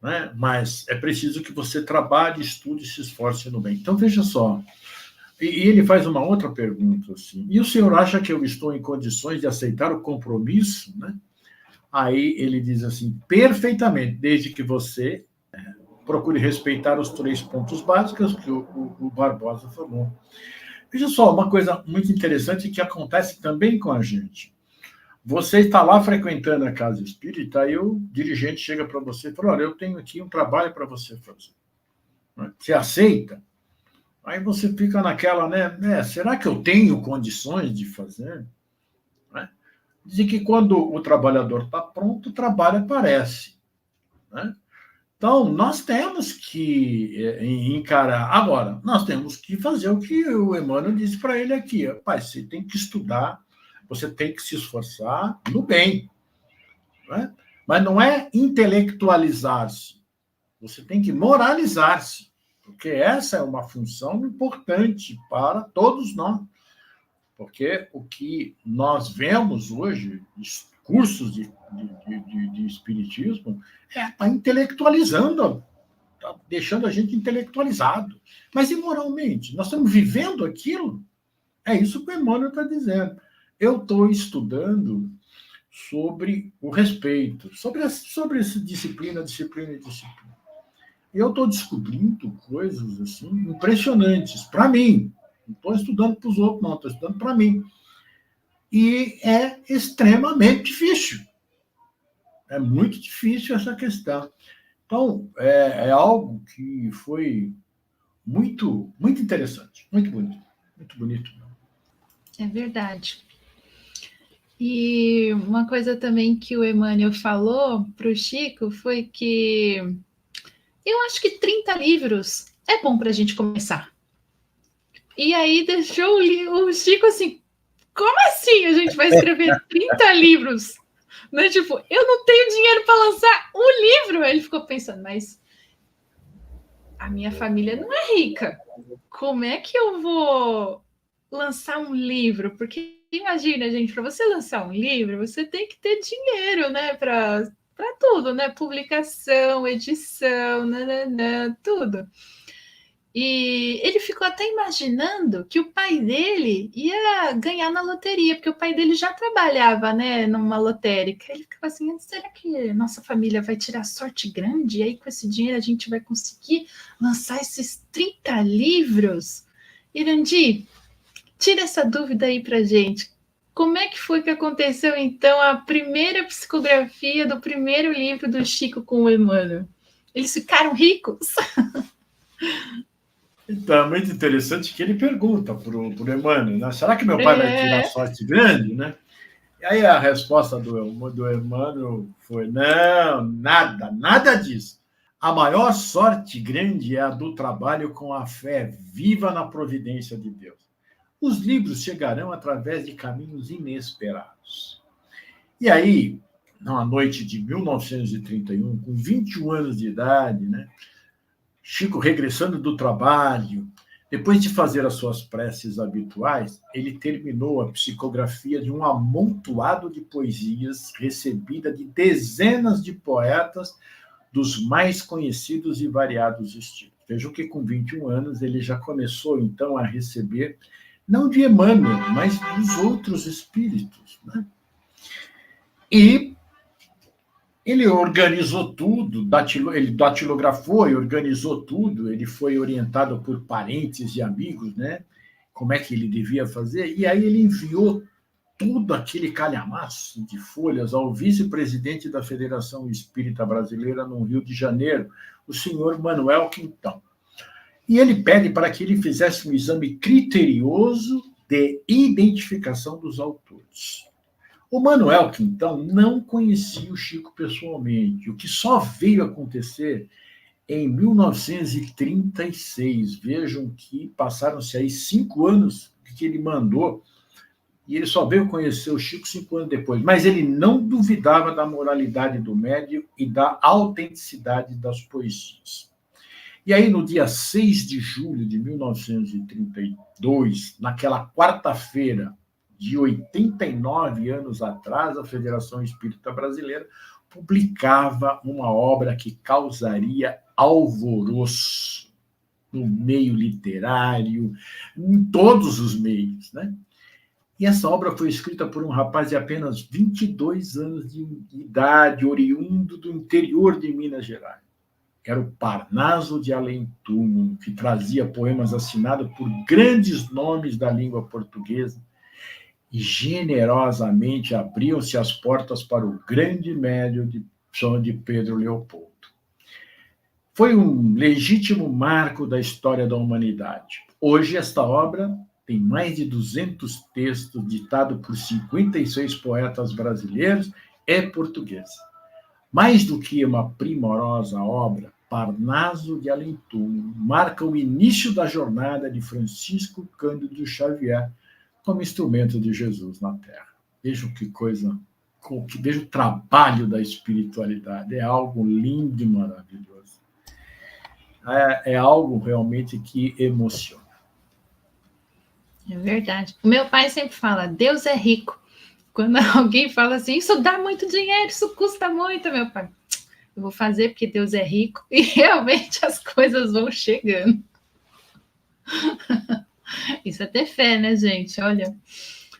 né? Mas é preciso que você trabalhe, estude e se esforce no bem. Então, veja só, e ele faz uma outra pergunta, assim, e o senhor acha que eu estou em condições de aceitar o compromisso, né? Aí ele diz assim, perfeitamente, desde que você procure respeitar os 3 pontos básicos que o Barbosa falou. Veja só, uma coisa muito interessante que acontece também com a gente. Você está lá frequentando a casa espírita e o dirigente chega para você e fala, olha, eu tenho aqui um trabalho para você fazer. Você aceita? Aí você fica naquela, né? Será que eu tenho condições de fazer? Né? Dizem que quando o trabalhador está pronto, o trabalho aparece. Né? Então, nós temos que encarar. Agora, nós temos que fazer o que o Emmanuel disse para ele aqui. Pai, você tem que estudar, você tem que se esforçar no bem. Né? Mas não é intelectualizar-se. Você tem que moralizar-se. Porque essa é uma função importante para todos nós. Porque o que nós vemos hoje, cursos de espiritismo, está intelectualizando, está deixando a gente intelectualizado. Mas e moralmente? Nós estamos vivendo aquilo? É isso que o Emmanuel está dizendo. Eu estou estudando sobre o respeito, sobre essa disciplina. Eu estou descobrindo coisas assim impressionantes para mim. Não estou estudando para os outros, não, estou estudando para mim. E é extremamente difícil. É muito difícil essa questão. Então, é algo que foi muito, muito interessante, muito bonito. Muito bonito. É verdade. E uma coisa também que o Emmanuel falou para o Chico foi que eu acho que 30 livros é bom para a gente começar. E aí deixou o Chico assim, como assim a gente vai escrever 30 livros? Né? Tipo, eu não tenho dinheiro para lançar um livro. Aí ele ficou pensando, mas a minha família não é rica. Como é que eu vou lançar um livro? Porque imagina, gente, para você lançar um livro, você tem que ter dinheiro, né? Para tudo, né? Publicação, edição, nananã, tudo. E ele ficou até imaginando que o pai dele ia ganhar na loteria, porque o pai dele já trabalhava, né, numa lotérica. Ele ficava assim, será que nossa família vai tirar sorte grande? E aí, com esse dinheiro, a gente vai conseguir lançar esses 30 livros? Irandi, tira essa dúvida aí pra gente. Como é que foi que aconteceu, então, a primeira psicografia do primeiro livro do Chico com o Emmanuel? Eles ficaram ricos? Então, é muito interessante que ele pergunta para o Emmanuel, né? Será que meu pai vai tirar sorte grande, né? E aí a resposta do Emmanuel foi, não, nada disso. A maior sorte grande é a do trabalho com a fé viva na providência de Deus. Os livros chegarão através de caminhos inesperados. E aí, na noite de 1931, com 21 anos de idade, né? Chico, regressando do trabalho, depois de fazer as suas preces habituais, ele terminou a psicografia de um amontoado de poesias recebida de dezenas de poetas dos mais conhecidos e variados estilos. Vejam que com 21 anos ele já começou, então, a receber, não de Emmanuel, mas dos outros espíritos, né? E ele organizou tudo, ele datilografou e organizou tudo, ele foi orientado por parentes e amigos, né? Como é que ele devia fazer, e aí ele enviou todo aquele calhamaço de folhas ao vice-presidente da Federação Espírita Brasileira no Rio de Janeiro, o senhor Manuel Quintão. E ele pede para que ele fizesse um exame criterioso de identificação dos autores. O Manuel Quintão não conhecia o Chico pessoalmente, o que só veio acontecer em 1936. Vejam que passaram-se aí 5 anos que ele mandou, e ele só veio conhecer o Chico 5 anos depois. Mas ele não duvidava da moralidade do médium e da autenticidade das poesias. E aí, no dia 6 de julho de 1932, naquela quarta-feira de 89 anos atrás, a Federação Espírita Brasileira publicava uma obra que causaria alvoroço no meio literário, em todos os meios, né? E essa obra foi escrita por um rapaz de apenas 22 anos de idade, oriundo do interior de Minas Gerais. Era o Parnaso de Além-Túmulo, que trazia poemas assinados por grandes nomes da língua portuguesa, e generosamente abriam-se as portas para o grande médium de São de Pedro Leopoldo. Foi um legítimo marco da história da humanidade. Hoje, esta obra tem mais de 200 textos, ditado por 56 poetas brasileiros e portugueses. Mais do que uma primorosa obra, Parnaso de Além-Túmulo marca o início da jornada de Francisco Cândido Xavier como instrumento de Jesus na Terra. Vejam que coisa, veja o trabalho da espiritualidade, é algo lindo e maravilhoso. É algo realmente que emociona. É verdade. O meu pai sempre fala, Deus é rico. Quando alguém fala assim, isso dá muito dinheiro, isso custa muito, meu pai. Eu vou fazer porque Deus é rico. E realmente as coisas vão chegando. Isso é ter fé, né, gente? Olha,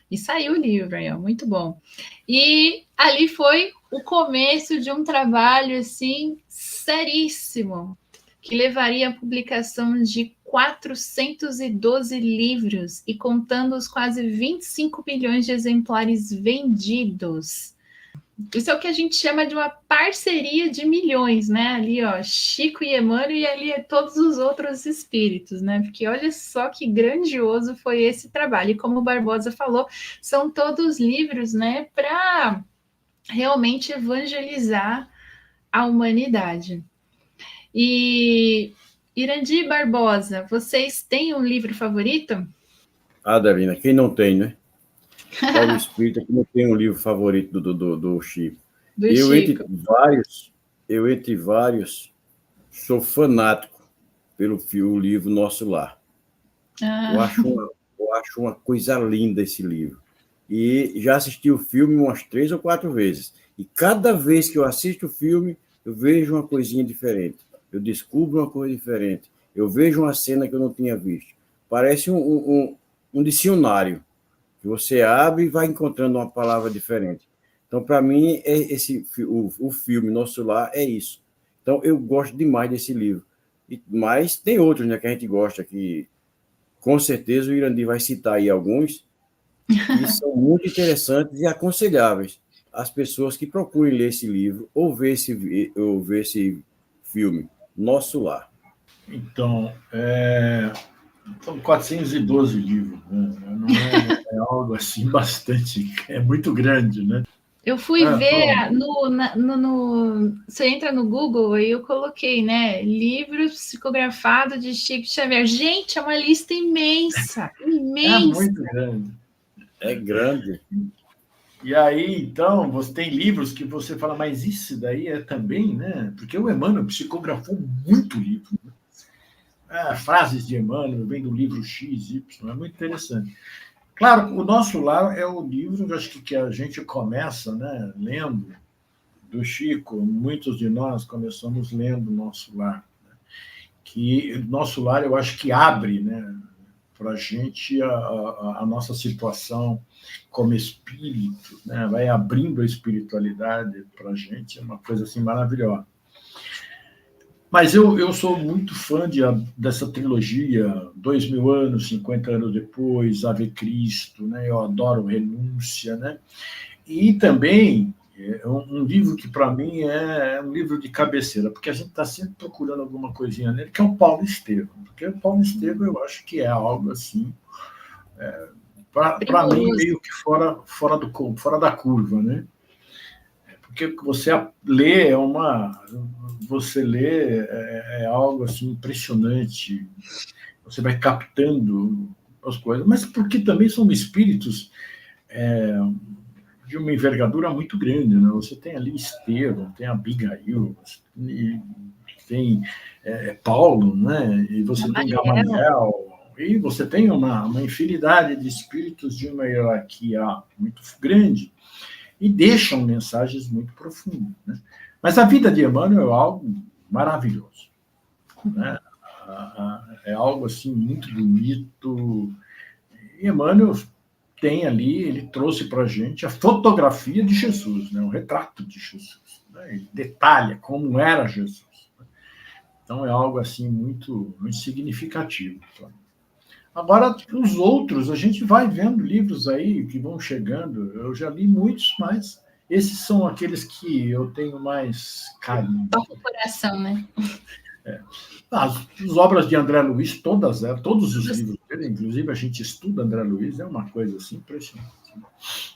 e saiu o livro aí, ó, muito bom. E ali foi o começo de um trabalho, assim, seríssimo, que levaria à publicação de 412 livros e contando os quase 25 milhões de exemplares vendidos. Isso é o que a gente chama de uma parceria de milhões, né? Ali, ó, Chico e Emmanuel e ali todos os outros espíritos, né? Porque olha só que grandioso foi esse trabalho. E como o Barbosa falou, são todos livros, né, para realmente evangelizar a humanidade. E Irandir Barbosa, vocês têm um livro favorito? Adelina, quem não tem, né? Qual espírita que não tem um livro favorito do Chico? Chico. Entre vários, sou fanático pelo livro Nosso Lar. Eu acho uma coisa linda esse livro. E já assisti o filme umas 3 ou 4 vezes. E cada vez que eu assisto o filme, eu vejo uma coisinha diferente. Eu descubro uma coisa diferente. Eu vejo uma cena que eu não tinha visto. Parece um dicionário, que você abre e vai encontrando uma palavra diferente. Então, para mim, o filme Nosso Lar é isso. Então, eu gosto demais desse livro. Mas tem outros, né, que a gente gosta, que com certeza o Irandir vai citar aí alguns, que são muito interessantes e aconselháveis às pessoas que procurem ler esse livro ou ver esse filme, Nosso Lar. Então, são 412 livros, né? Não é algo assim bastante, é muito grande, né? Eu fui ver você entra no Google e eu coloquei, né, livro psicografado de Chico Xavier. Gente, é uma lista imensa, imensa. É muito grande. É grande. E aí, então, você tem livros que você fala, mas isso daí é também, né? Porque o Emmanuel psicografou muito livro. Né? Frases de Emmanuel, vem do livro X, Y, é muito interessante. Claro, o Nosso Lar é o livro, acho que a gente começa, né, lendo, do Chico, muitos de nós começamos lendo Nosso Lar, né? Que Nosso Lar, eu acho que abre, né, para a gente a nossa situação como espírito, né? Vai abrindo a espiritualidade para a gente, é uma coisa assim maravilhosa. Mas eu sou muito fã dessa trilogia, 2000 anos, 50 anos depois, Ave Cristo, né? Eu adoro Renúncia, né? E também é um livro que, para mim, é um livro de cabeceira, porque a gente está sempre procurando alguma coisinha nele, que é o Paulo Estevam. Porque o Paulo Estevam, eu acho que é algo assim, para mim, meio que fora da curva, né? Porque você lê é algo assim impressionante. Você vai captando as coisas, mas porque também são espíritos de uma envergadura muito grande, né? Você tem ali Estevão, tem Abigail, tem Paulo, né? E você tem Gamaliel, e você tem uma infinidade de espíritos de uma hierarquia muito grande e deixam mensagens muito profundas, né? Mas a vida de Emmanuel é algo maravilhoso, né? É algo assim muito bonito. E Emmanuel tem ali, ele trouxe para a gente a fotografia de Jesus, né? O retrato de Jesus, né? Ele detalha como era Jesus. Então é algo assim muito, muito significativo. Agora, os outros, a gente vai vendo livros aí que vão chegando. Eu já li muitos, mas esses são aqueles que eu tenho mais carinho. Toca o coração, né? As obras de André Luiz, todos os livros dele, inclusive a gente estuda André Luiz, é uma coisa assim impressionante.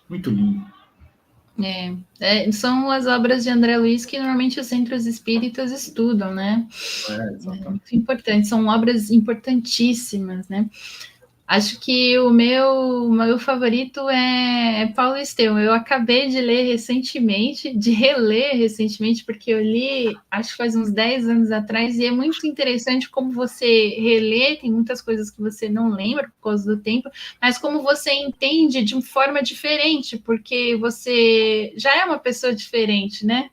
Muito lindo. São as obras de André Luiz que normalmente os centros espíritas estudam, né? Exatamente. Muito importante, são obras importantíssimas, né? Acho que o meu favorito é Paulo Estevam. Eu acabei de ler recentemente, de reler recentemente, porque eu li, acho que faz uns 10 anos atrás, e é muito interessante como você relê, tem muitas coisas que você não lembra por causa do tempo, mas como você entende de uma forma diferente, porque você já é uma pessoa diferente, né?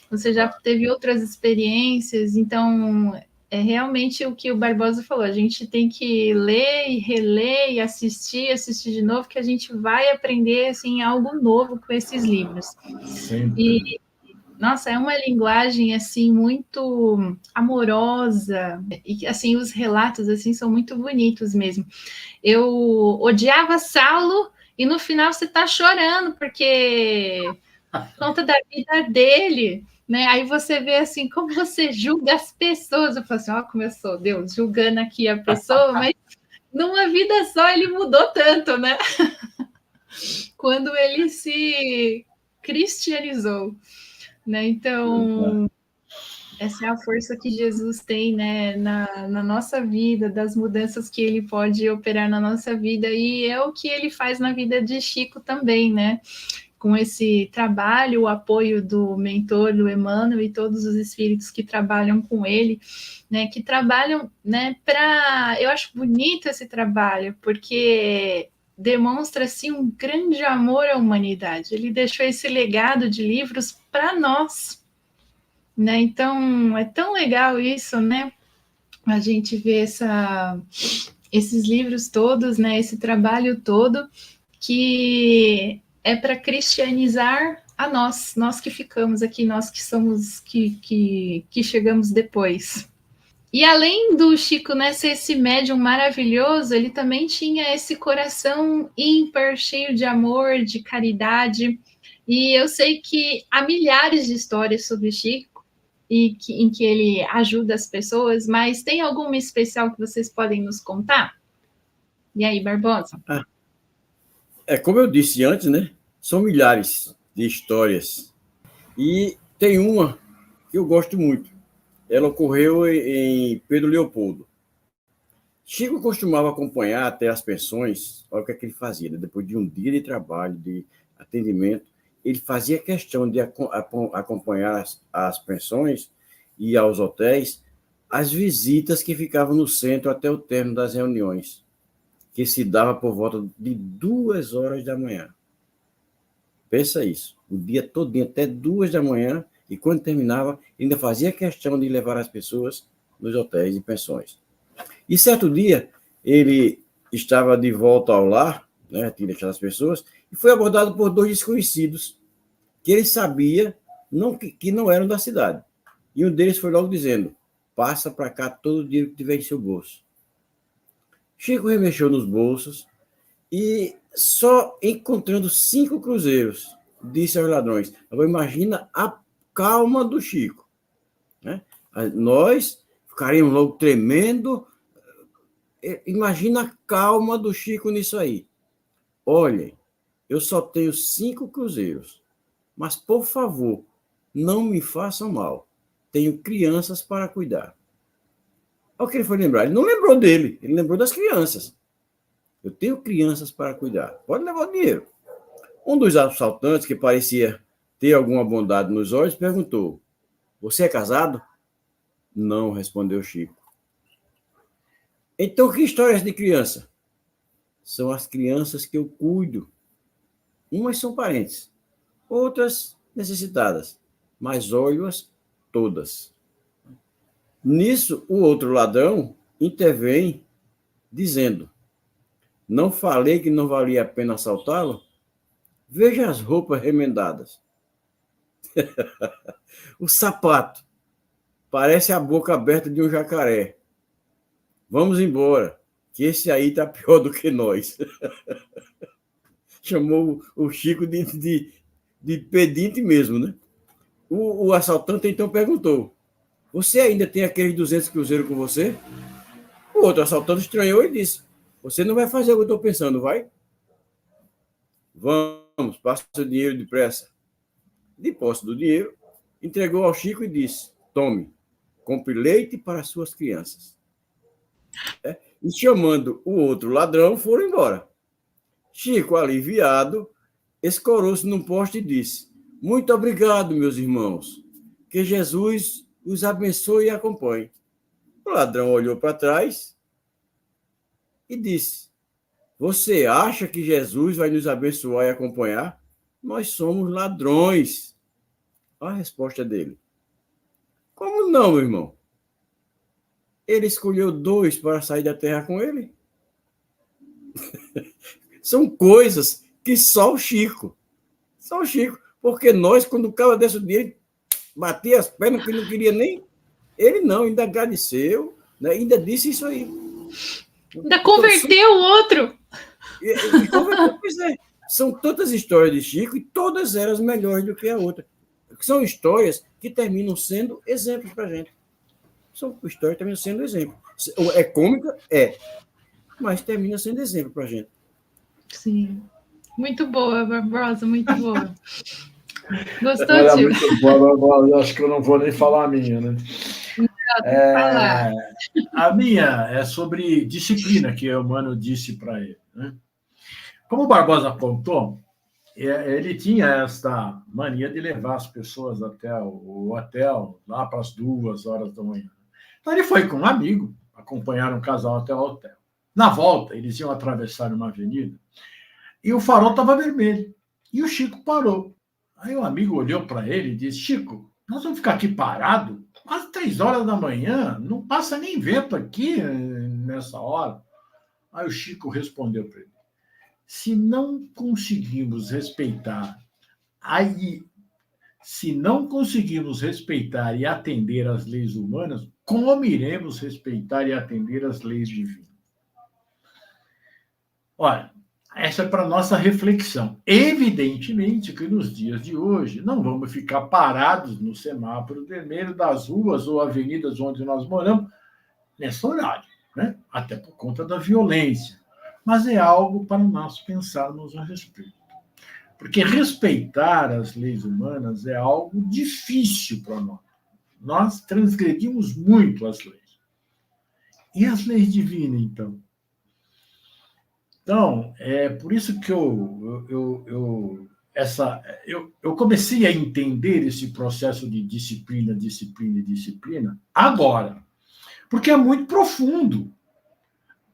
Você já teve outras experiências, então é realmente o que o Barbosa falou, a gente tem que ler e reler e assistir de novo, que a gente vai aprender assim, algo novo com esses livros. Sempre. E, nossa, é uma linguagem assim muito amorosa, e assim, os relatos assim são muito bonitos mesmo. Eu odiava Saulo, e no final você está chorando, porque por conta da vida dele, né? Aí você vê assim, como você julga as pessoas. Eu falo assim, ó, começou Deus julgando aqui a pessoa, mas numa vida só ele mudou tanto, né? Quando ele se cristianizou, né? Então, essa é a força que Jesus tem, né, na nossa vida, das mudanças que ele pode operar na nossa vida, e é o que ele faz na vida de Chico também, né? Com esse trabalho, o apoio do mentor, do Emmanuel, e todos os espíritos que trabalham com ele, né, que trabalham, né, eu acho bonito esse trabalho, porque demonstra, assim, um grande amor à humanidade. Ele deixou esse legado de livros para nós, né, então é tão legal isso, né, a gente vê esses livros todos, né, esse trabalho todo, que é para cristianizar a nós que ficamos aqui, nós que somos, que chegamos depois. E além do Chico, né, ser esse médium maravilhoso, ele também tinha esse coração ímpar, cheio de amor, de caridade. E eu sei que há milhares de histórias sobre Chico, em que ele ajuda as pessoas, mas tem alguma especial que vocês podem nos contar? E aí, Barbosa? Como eu disse antes, né? São milhares de histórias. E tem uma que eu gosto muito. Ela ocorreu em Pedro Leopoldo. Chico costumava acompanhar até as pensões. Olha o que é que ele fazia, né? Depois de um dia de trabalho, de atendimento, ele fazia questão de acompanhar as pensões e aos hotéis as visitas que ficavam no centro até o término das reuniões, que se dava por volta de 2 horas da manhã. Pensa isso. O dia todo, até 2 da manhã, e quando terminava, ainda fazia questão de levar as pessoas nos hotéis e pensões. E certo dia, ele estava de volta ao lar, né, tinha deixado as pessoas, e foi abordado por 2 desconhecidos, que ele sabia que não eram da cidade. E um deles foi logo dizendo: passa para cá todo o dinheiro que tiver em seu bolso. Chico remexeu nos bolsos e, só encontrando 5 cruzeiros, disse aos ladrões. Agora imagina a calma do Chico, né? Nós ficaríamos logo tremendo. Imagina a calma do Chico nisso aí. Olhem, eu só tenho 5 cruzeiros, mas, por favor, não me façam mal. Tenho crianças para cuidar. Olha o que ele foi lembrar. Ele não lembrou dele, ele lembrou das crianças. Eu tenho crianças para cuidar. Pode levar o dinheiro. Um dos assaltantes, que parecia ter alguma bondade nos olhos, perguntou: você é casado? Não, respondeu Chico. Então, que histórias de criança? São as crianças que eu cuido. Umas são parentes, outras necessitadas, mas olho-as todas. Nisso, o outro ladrão intervém, dizendo: não falei que não valia a pena assaltá-lo? Veja as roupas remendadas. O sapato parece a boca aberta de um jacaré. Vamos embora, que esse aí está pior do que nós. Chamou o Chico de pedinte mesmo, né? O assaltante então perguntou: você ainda tem aqueles 200 cruzeiros com você? O outro assaltante estranhou e disse: você não vai fazer o que eu estou pensando, vai? Vamos, passa o dinheiro depressa. De posse do dinheiro, entregou ao Chico e disse: tome, compre leite para suas crianças. E chamando o outro ladrão, foram embora. Chico, aliviado, escorou-se num poste e disse: muito obrigado, meus irmãos. Que Jesus os abençoe e acompanhe. O ladrão olhou para trás e disse: você acha que Jesus vai nos abençoar e acompanhar? Nós somos ladrões. A resposta dele: como não, meu irmão? Ele escolheu 2 para sair da terra com ele. São coisas que só o Chico. Só o Chico. Porque nós, quando o cara desse o dinheiro, batia as pernas, que não queria nem. Ele não, ainda agradeceu, né? Ainda disse isso aí. Ainda converteu o outro. E converteu, pois é. São tantas histórias de Chico e todas elas melhores do que a outra. São histórias que terminam sendo exemplos para a gente. São histórias que terminam sendo exemplo. É cômica? É. Mas termina sendo exemplo para a gente. Sim. Muito boa, Barbosa, muito boa. Gostou, Olha, tio? muito boa, eu acho que eu não vou nem falar a minha, né? A minha é sobre disciplina, que o Mano disse para ele, né? Como o Barbosa apontou, ele tinha esta mania de levar as pessoas até o hotel, lá para as 2 horas da manhã. Então, ele foi com um amigo, acompanhar um casal até o hotel. Na volta, eles iam atravessar uma avenida e o farol estava vermelho. E o Chico parou. Aí o amigo olhou para ele e disse: Chico, nós vamos ficar aqui parado? Quase 3 horas da manhã, não passa nem vento aqui nessa hora. Aí o Chico respondeu para ele: se não conseguimos respeitar e atender às leis humanas, como iremos respeitar e atender às leis divinas? Olha, essa é para nossa reflexão. Evidentemente que nos dias de hoje não vamos ficar parados no semáforo vermelho das ruas ou avenidas onde nós moramos nesse horário, né? Até por conta da violência. Mas é algo para nós pensarmos a respeito. Porque respeitar as leis humanas é algo difícil para nós. Nós transgredimos muito as leis. E as leis divinas, então? Então, é por isso que eu comecei a entender esse processo de disciplina agora. Porque é muito profundo.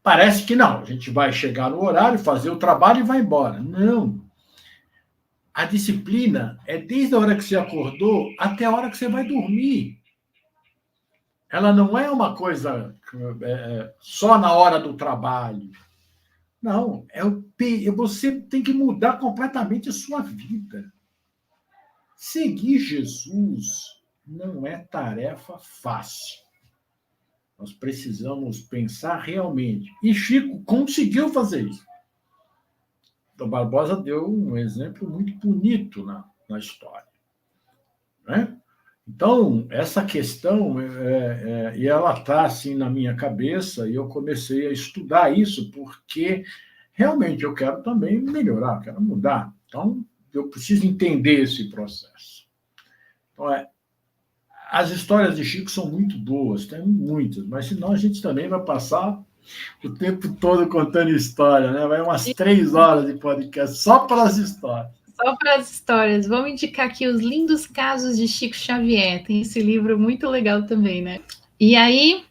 Parece que não, a gente vai chegar no horário, fazer o trabalho e vai embora. Não. A disciplina é desde a hora que você acordou até a hora que você vai dormir. Ela não é uma coisa só na hora do trabalho. Não, você tem que mudar completamente a sua vida. Seguir Jesus não é tarefa fácil. Nós precisamos pensar realmente. E Chico conseguiu fazer isso. Então, Barbosa deu um exemplo muito bonito na história. Né? Então, essa questão, e ela está assim na minha cabeça, e eu comecei a estudar isso, porque realmente eu quero também melhorar, quero mudar. Então, eu preciso entender esse processo. Então, as histórias de Chico são muito boas, tem muitas, mas senão a gente também vai passar o tempo todo contando história, né? Vai umas 3 horas de podcast só para as histórias. Só para as histórias. Vamos indicar aqui os lindos casos de Chico Xavier. Tem esse livro muito legal também, né? E aí,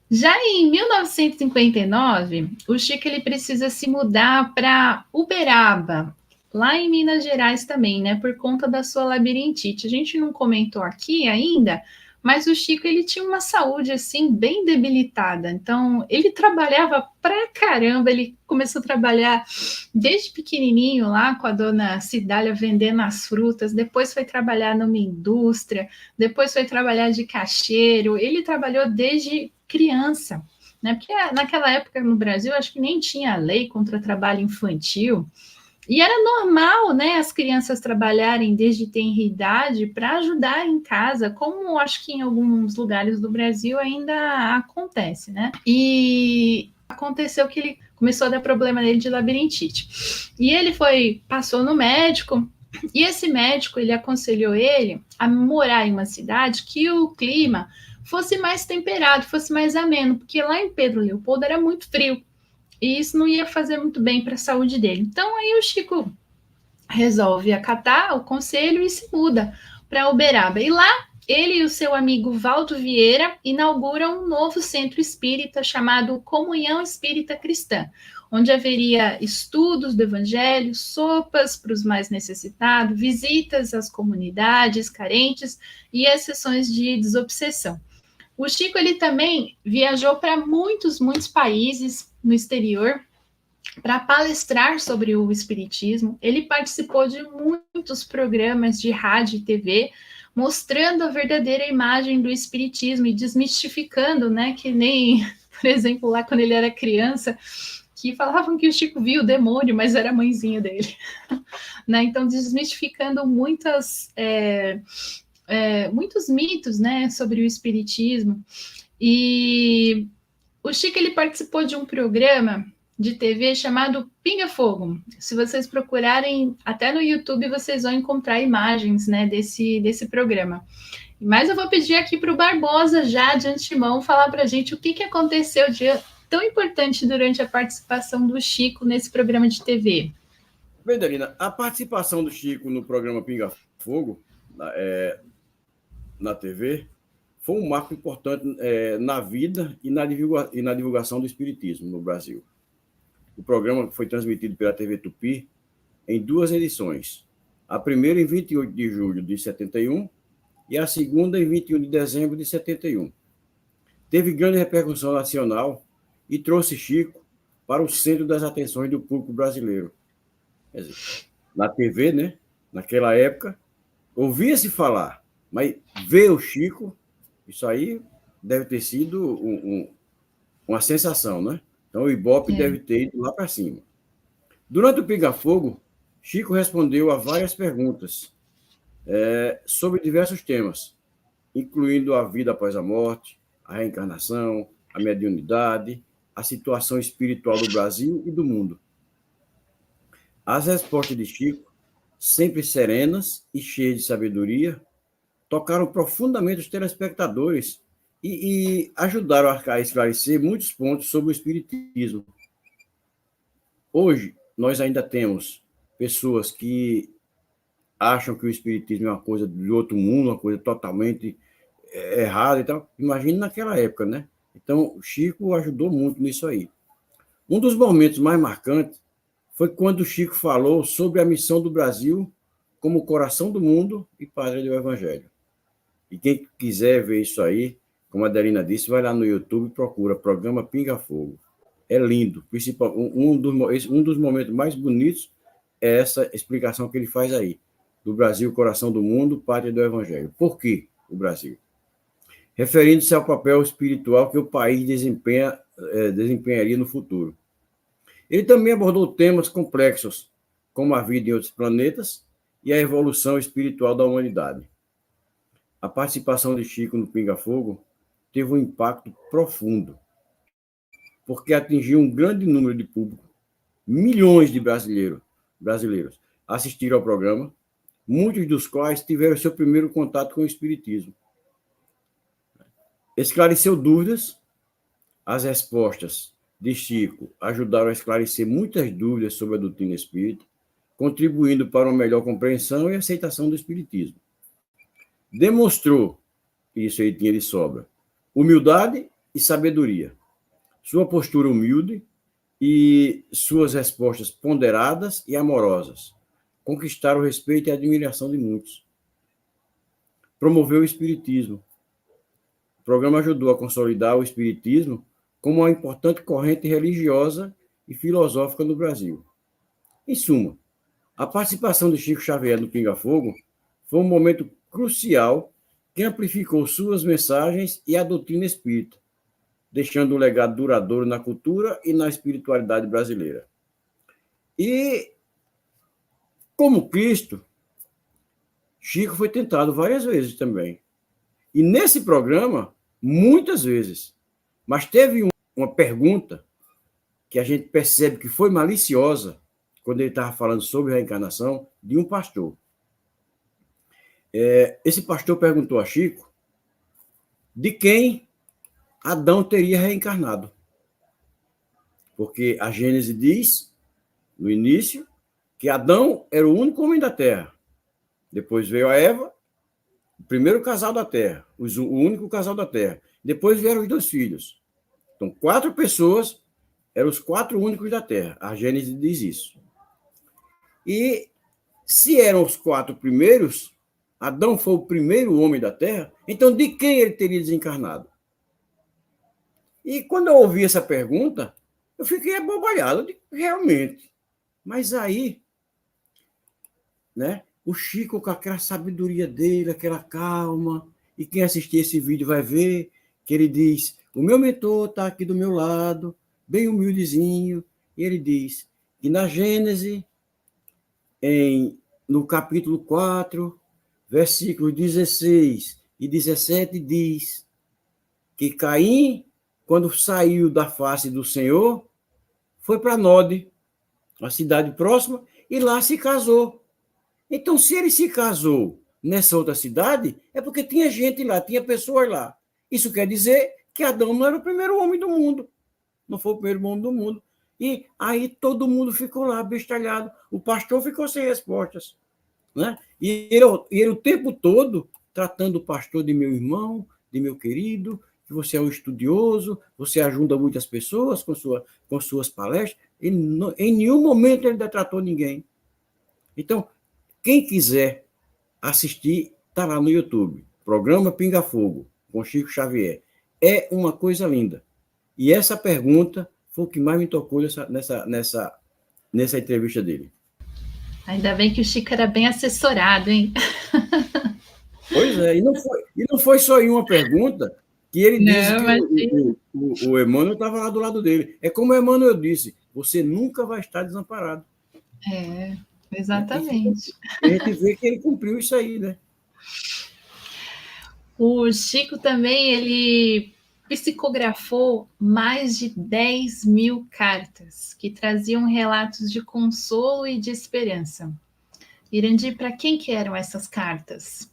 já em 1959, o Chico ele precisa se mudar para Uberaba, lá em Minas Gerais também, né? Por conta da sua labirintite. A gente não comentou aqui ainda, mas o Chico ele tinha uma saúde assim bem debilitada. Então, ele trabalhava pra caramba, ele começou a trabalhar desde pequenininho lá com a dona Cidália vendendo as frutas, depois foi trabalhar numa indústria, depois foi trabalhar de caixeiro. Ele trabalhou desde criança, né? Porque naquela época no Brasil acho que nem tinha lei contra trabalho infantil. E era normal, né, as crianças trabalharem desde tenra idade para ajudar em casa, como acho que em alguns lugares do Brasil ainda acontece, né? E aconteceu que ele começou a dar problema nele de labirintite. E ele passou no médico, e esse médico, ele aconselhou ele a morar em uma cidade que o clima fosse mais temperado, fosse mais ameno, porque lá em Pedro Leopoldo era muito frio. E isso não ia fazer muito bem para a saúde dele. Então, aí o Chico resolve acatar o conselho e se muda para Uberaba. E lá, ele e o seu amigo Valdo Vieira inauguram um novo centro espírita chamado Comunhão Espírita Cristã, onde haveria estudos do evangelho, sopas para os mais necessitados, visitas às comunidades carentes e as sessões de desobsessão. O Chico ele também viajou para muitos países no exterior para palestrar sobre o espiritismo. Ele participou de muitos programas de rádio e TV, mostrando a verdadeira imagem do espiritismo e desmistificando, né, que nem, por exemplo, lá quando ele era criança, que falavam que o Chico viu o demônio, mas era a mãezinha dele. Né? Então, desmistificando muitos mitos, né, sobre o espiritismo. E o Chico ele participou de um programa de TV chamado Pinga Fogo. Se vocês procurarem até no YouTube, vocês vão encontrar imagens, né, desse programa. Mas eu vou pedir aqui para o Barbosa, já de antemão, falar para a gente o que aconteceu de tão importante durante a participação do Chico nesse programa de TV. Bem, Dalina, a participação do Chico no programa Pinga Fogo, na TV, foi um marco importante na vida e na divulgação do espiritismo no Brasil. O programa foi transmitido pela TV Tupi em 2 edições. A primeira em 28 de julho de 71 e a segunda em 21 de dezembro de 71. Teve grande repercussão nacional e trouxe Chico para o centro das atenções do público brasileiro. Quer dizer, na TV, né, naquela época, ouvia-se falar, mas ver o Chico, isso aí deve ter sido uma sensação, né? Então, o Ibope deve ter ido lá para cima. Durante o Pinga Fogo, Chico respondeu a várias perguntas sobre diversos temas, incluindo a vida após a morte, a reencarnação, a mediunidade, a situação espiritual do Brasil e do mundo. As respostas de Chico, sempre serenas e cheias de sabedoria, tocaram profundamente os telespectadores e ajudaram a esclarecer muitos pontos sobre o espiritismo. Hoje, nós ainda temos pessoas que acham que o espiritismo é uma coisa de outro mundo, uma coisa totalmente errada e tal. Imagine naquela época, né? Então, o Chico ajudou muito nisso aí. Um dos momentos mais marcantes foi quando o Chico falou sobre a missão do Brasil como Coração do Mundo e Padre do Evangelho. E quem quiser ver isso aí, como a Adelina disse, vai lá no YouTube e procura programa Pinga Fogo. É lindo. Um dos momentos mais bonitos é essa explicação que ele faz aí. Do Brasil, Coração do Mundo, Pátria do Evangelho. Por que o Brasil? Referindo-se ao papel espiritual que o país desempenharia no futuro. Ele também abordou temas complexos, como a vida em outros planetas e a evolução espiritual da humanidade. A participação de Chico no Pinga Fogo teve um impacto profundo, porque atingiu um grande número de público. Milhões de brasileiros assistiram ao programa, muitos dos quais tiveram seu primeiro contato com o Espiritismo. Esclareceu dúvidas, as respostas de Chico ajudaram a esclarecer muitas dúvidas sobre a doutrina espírita, contribuindo para uma melhor compreensão e aceitação do Espiritismo. Demonstrou, isso aí tinha de sobra, humildade e sabedoria. Sua postura humilde e suas respostas ponderadas e amorosas conquistaram o respeito e a admiração de muitos. Promoveu o Espiritismo. O programa ajudou a consolidar o Espiritismo como uma importante corrente religiosa e filosófica no Brasil. Em suma, a participação de Chico Xavier no Pinga Fogo foi um momento crucial que amplificou suas mensagens e a doutrina espírita, deixando um legado duradouro na cultura e na espiritualidade brasileira. E, como Cristo, Chico foi tentado várias vezes também. E nesse programa, muitas vezes. Mas teve uma pergunta que a gente percebe que foi maliciosa, quando ele estava falando sobre reencarnação, de um pastor. Esse pastor perguntou a Chico de quem Adão teria reencarnado. Porque a Gênese diz, no início, que Adão era o único homem da Terra. Depois veio a Eva, o primeiro casal da Terra, o único casal da Terra. Depois vieram os 2 filhos. Então, 4 pessoas eram os 4 únicos da Terra. A Gênese diz isso. E se eram os 4 primeiros, Adão foi o primeiro homem da Terra, então de quem ele teria desencarnado? E quando eu ouvi essa pergunta, eu fiquei abobalhado, realmente. Mas aí, né, o Chico, com aquela sabedoria dele, aquela calma, e quem assistir esse vídeo vai ver que ele diz, o meu mentor está aqui do meu lado, bem humildezinho, e ele diz que na Gênese, no capítulo 4, versículos 16 e 17, diz que Caim, quando saiu da face do Senhor, foi para Nod, uma cidade próxima, e lá se casou. Então, se ele se casou nessa outra cidade, é porque tinha gente lá, tinha pessoas lá. Isso quer dizer que Adão não era o primeiro homem do mundo. Não foi o primeiro homem do mundo. E aí todo mundo ficou lá, bestalhado. O pastor ficou sem respostas. Né? E ele o tempo todo tratando o pastor de meu irmão, de meu querido, que você é um estudioso, você ajuda muitas pessoas com suas palestras. Ele não, em nenhum momento ele detratou ninguém. Então, quem quiser assistir, está lá no YouTube. Programa Pinga Fogo, com Chico Xavier. É uma coisa linda. E essa pergunta foi o que mais me tocou nessa entrevista dele. Ainda bem que o Chico era bem assessorado, hein? Pois é, e não foi só em uma pergunta que ele disse que o Emmanuel estava lá do lado dele. É como o Emmanuel disse, você nunca vai estar desamparado. Exatamente. E a gente vê que ele cumpriu isso aí, né? O Chico também, ele psicografou mais de 10.000 cartas que traziam relatos de consolo e de esperança. Irandir, para quem que eram essas cartas?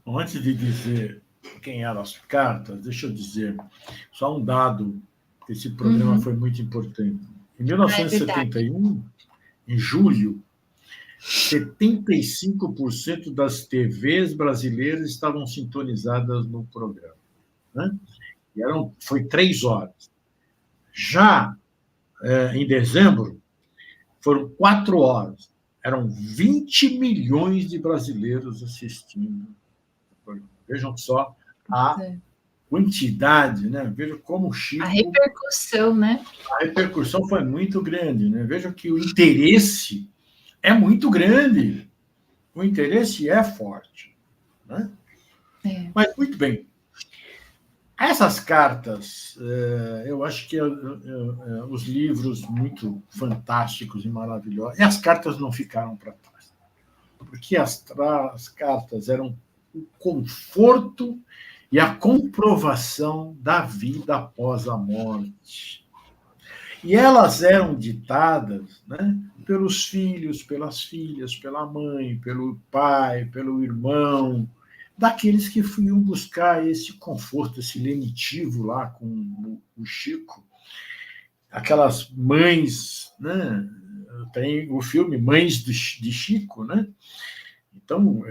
Antes de dizer quem eram as cartas, deixa eu dizer só um dado, que esse programa foi muito importante. Em 1971, em julho, 75% das TVs brasileiras estavam sintonizadas no programa. Né? E foi 3 horas. Já em dezembro, foram 4 horas. Eram 20 milhões de brasileiros assistindo. Vejam só a quantidade, né? Vejam como o Chico... A repercussão, né? A repercussão foi muito grande, né? Vejam que o interesse é muito grande. O interesse é forte, né? Mas, muito bem. Essas cartas, eu acho que os livros muito fantásticos e maravilhosos, e as cartas não ficaram para trás, porque as cartas eram o conforto e a comprovação da vida após a morte. E elas eram ditadas, né, pelos filhos, pelas filhas, pela mãe, pelo pai, pelo irmão, daqueles que iam buscar esse conforto, esse lenitivo lá com o Chico. Aquelas mães, né? Tem o filme Mães de Chico, né? Então,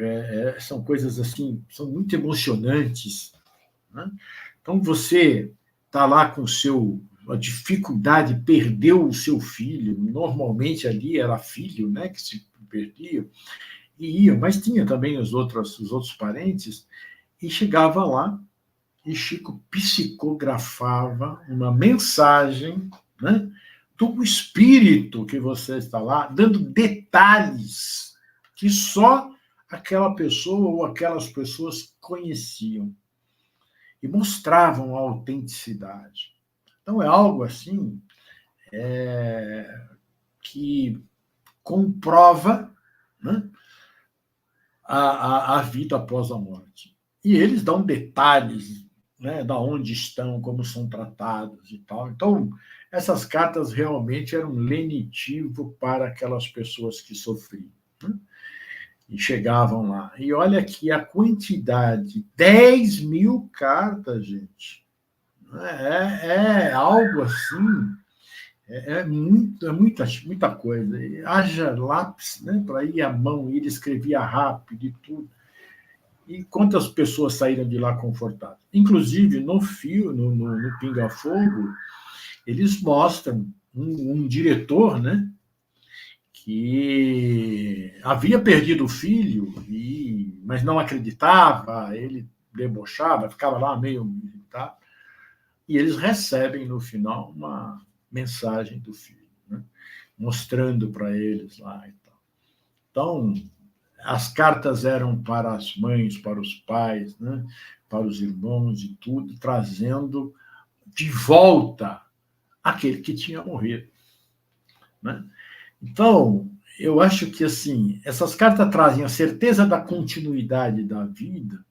são coisas assim, são muito emocionantes, né? Então, você está lá com a dificuldade, perdeu o seu filho, normalmente ali era filho, né, que se perdia, e ia, mas tinha também os outros parentes, e chegava lá, e Chico psicografava uma mensagem, né, do espírito que você está lá, dando detalhes que só aquela pessoa ou aquelas pessoas conheciam, e mostravam a autenticidade. Então, é algo assim que comprova, né, a vida após a morte. E eles dão detalhes, né, da onde estão, como são tratados e tal. Então, essas cartas realmente eram lenitivo para aquelas pessoas que sofriam, né, e chegavam lá. E olha aqui a quantidade, 10 mil cartas, gente. É algo assim, muita coisa. Haja lápis, né, para ir à mão, ele escrevia rápido e tudo. E quantas pessoas saíram de lá confortáveis? Inclusive, no Pinga Fogo, eles mostram um diretor, né, que havia perdido o filho, mas não acreditava, ele debochava, ficava lá meio irritado. E eles recebem, no final, uma mensagem do filho, né, mostrando para eles lá e tal. Então, as cartas eram para as mães, para os pais, né, para os irmãos e tudo, trazendo de volta aquele que tinha morrido, né? Então, eu acho que assim, essas cartas trazem a certeza da continuidade da vida,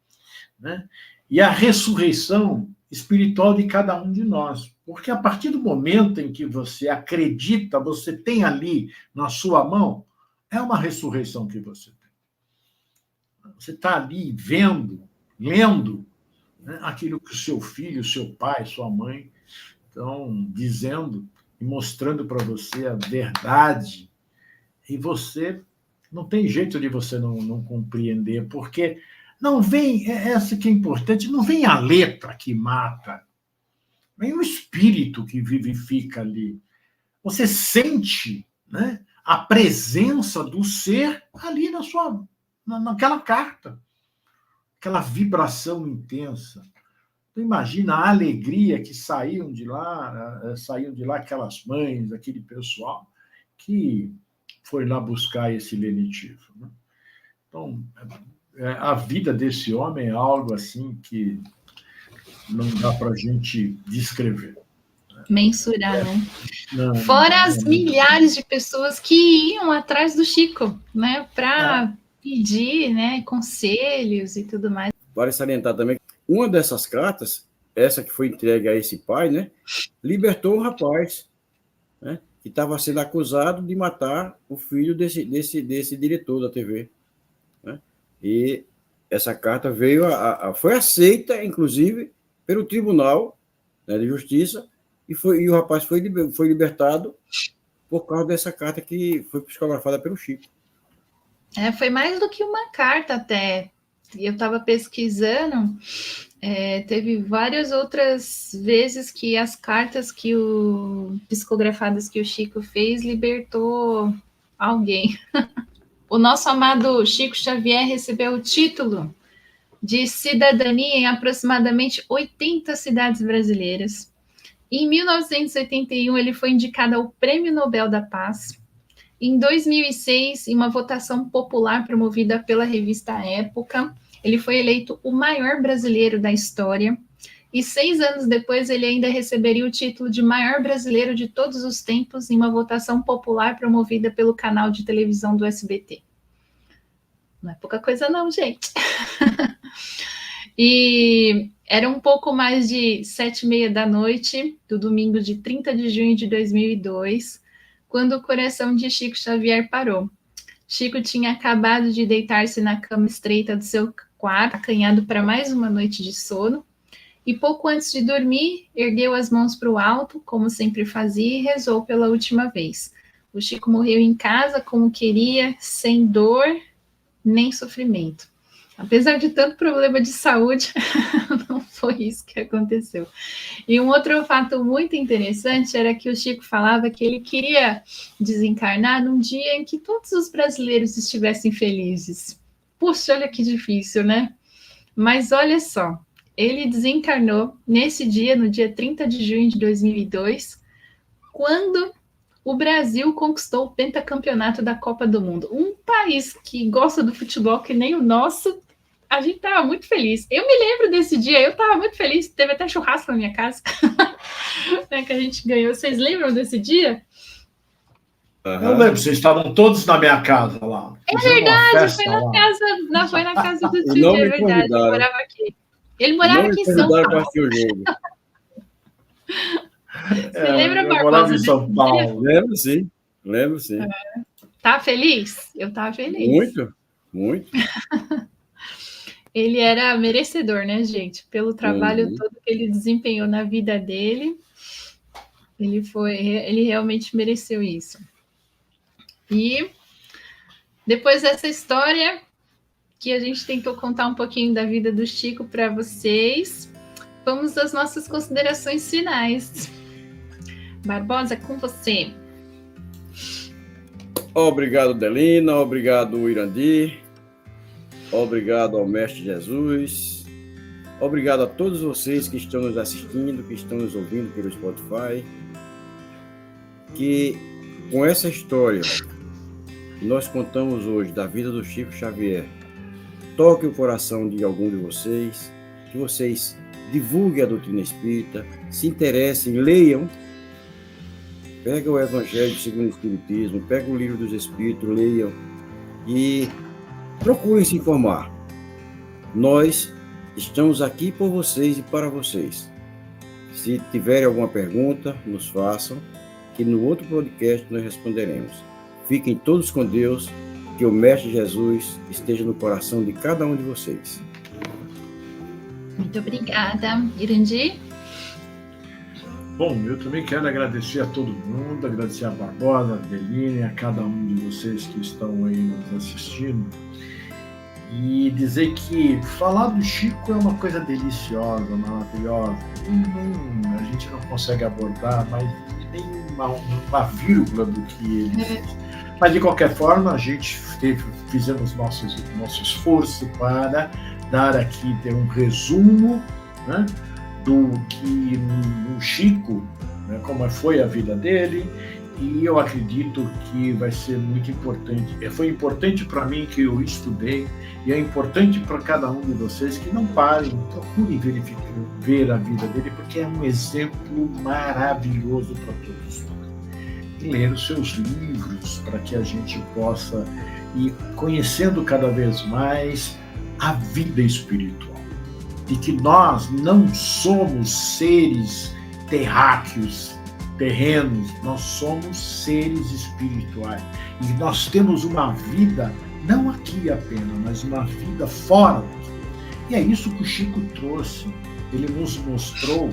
né, e a ressurreição espiritual de cada um de nós. Porque a partir do momento em que você acredita, você tem ali na sua mão, é uma ressurreição que você tem. Você está ali vendo, lendo, né, aquilo que o seu filho, seu pai, sua mãe estão dizendo e mostrando para você a verdade. E você não tem jeito de você não compreender, porque não vem, essa que é importante, não vem a letra que mata, vem o espírito que vivifica ali. Você sente, né, a presença do ser ali naquela carta, aquela vibração intensa. Então, imagina a alegria que saíam de lá aquelas mães, aquele pessoal que foi lá buscar esse lenitivo, né? Então, a vida desse homem é algo assim que não dá para a gente descrever. Mensurar, né? Não, Fora as milhares de pessoas que iam atrás do Chico, né, para pedir, né, conselhos e tudo mais. Vale salientar também que uma dessas cartas, essa que foi entregue a esse pai, né, libertou o rapaz, né, que estava sendo acusado de matar o filho desse diretor da TV, né? E essa carta foi aceita, inclusive, pelo Tribunal, né, de Justiça, e o rapaz foi libertado por causa dessa carta que foi psicografada pelo Chico. Foi mais do que uma carta até. Eu estava pesquisando, teve várias outras vezes que as cartas psicografadas que o Chico fez libertou alguém. o nosso amado Chico Xavier recebeu o título de cidadania em aproximadamente 80 cidades brasileiras. Em 1981, ele foi indicado ao Prêmio Nobel da Paz. Em 2006, em uma votação popular promovida pela revista Época, ele foi eleito o maior brasileiro da história. E 6 anos depois, ele ainda receberia o título de maior brasileiro de todos os tempos em uma votação popular promovida pelo canal de televisão do SBT. Não é pouca coisa não, gente. E era um pouco mais de 7h30 da noite, do domingo de 30 de junho de 2002, quando o coração de Chico Xavier parou. Chico tinha acabado de deitar-se na cama estreita do seu quarto, acanhado para mais uma noite de sono, e pouco antes de dormir, ergueu as mãos para o alto, como sempre fazia, e rezou pela última vez. O Chico morreu em casa, como queria, sem dor nem sofrimento. Apesar de tanto problema de saúde, não foi isso que aconteceu. E um outro fato muito interessante era que o Chico falava que ele queria desencarnar num dia em que todos os brasileiros estivessem felizes. Puxa, olha que difícil, né? Mas olha só, ele desencarnou nesse dia, no dia 30 de junho de 2002, quando o Brasil conquistou o pentacampeonato da Copa do Mundo. Um país que gosta do futebol que nem o nosso, a gente estava muito feliz. Eu me lembro desse dia, eu estava muito feliz, teve até churrasco na minha casa, né, que a gente ganhou. Vocês lembram desse dia? Eu lembro, vocês estavam todos na minha casa lá. É verdade, foi na casa do tio, é verdade, ele morava aqui. Ele morava aqui em São Paulo. Você lembra, Barbosa? Eu morava em São Paulo. Lembro sim. Tá feliz? Eu tava feliz. Muito. Ele era merecedor, né, gente? Pelo trabalho todo que ele desempenhou na vida dele, ele realmente mereceu isso. E depois dessa história que a gente tentou contar um pouquinho da vida do Chico para vocês, vamos às nossas considerações finais. Barbosa, com você. Obrigado, Delina. Obrigado, Irandir. Obrigado ao Mestre Jesus. Obrigado a todos vocês que estão nos assistindo, que estão nos ouvindo pelo Spotify. Que com essa história que nós contamos hoje da vida do Chico Xavier, toque o coração de algum de vocês, que vocês divulguem a doutrina espírita, se interessem, leiam. Pega o Evangelho segundo o Espiritismo, pega o Livro dos Espíritos, leiam e procurem se informar. Nós estamos aqui por vocês e para vocês. Se tiverem alguma pergunta, nos façam, que no outro podcast nós responderemos. Fiquem todos com Deus, que o Mestre Jesus esteja no coração de cada um de vocês. Muito obrigada, Irandir. Bom, eu também quero agradecer a todo mundo, agradecer a Barbosa, a Adeline, a cada um de vocês que estão aí nos assistindo. E dizer que falar do Chico é uma coisa deliciosa, maravilhosa. A gente não consegue abordar mais nem uma vírgula do que ele fez. Mas, de qualquer forma, a gente fizemos nosso esforço para dar aqui um resumo, né, do que no Chico, né, como foi a vida dele, e eu acredito que vai ser muito importante. Foi importante para mim, que eu estudei, e é importante para cada um de vocês que não parem, procurem ver a vida dele, porque é um exemplo maravilhoso para todos nós. E ler os seus livros, para que a gente possa ir conhecendo cada vez mais a vida espiritual. E que nós não somos seres terráqueos, terrenos, nós somos seres espirituais. E nós temos uma vida, não aqui apenas, mas uma vida fora daqui. E é isso que o Chico trouxe. Ele nos mostrou,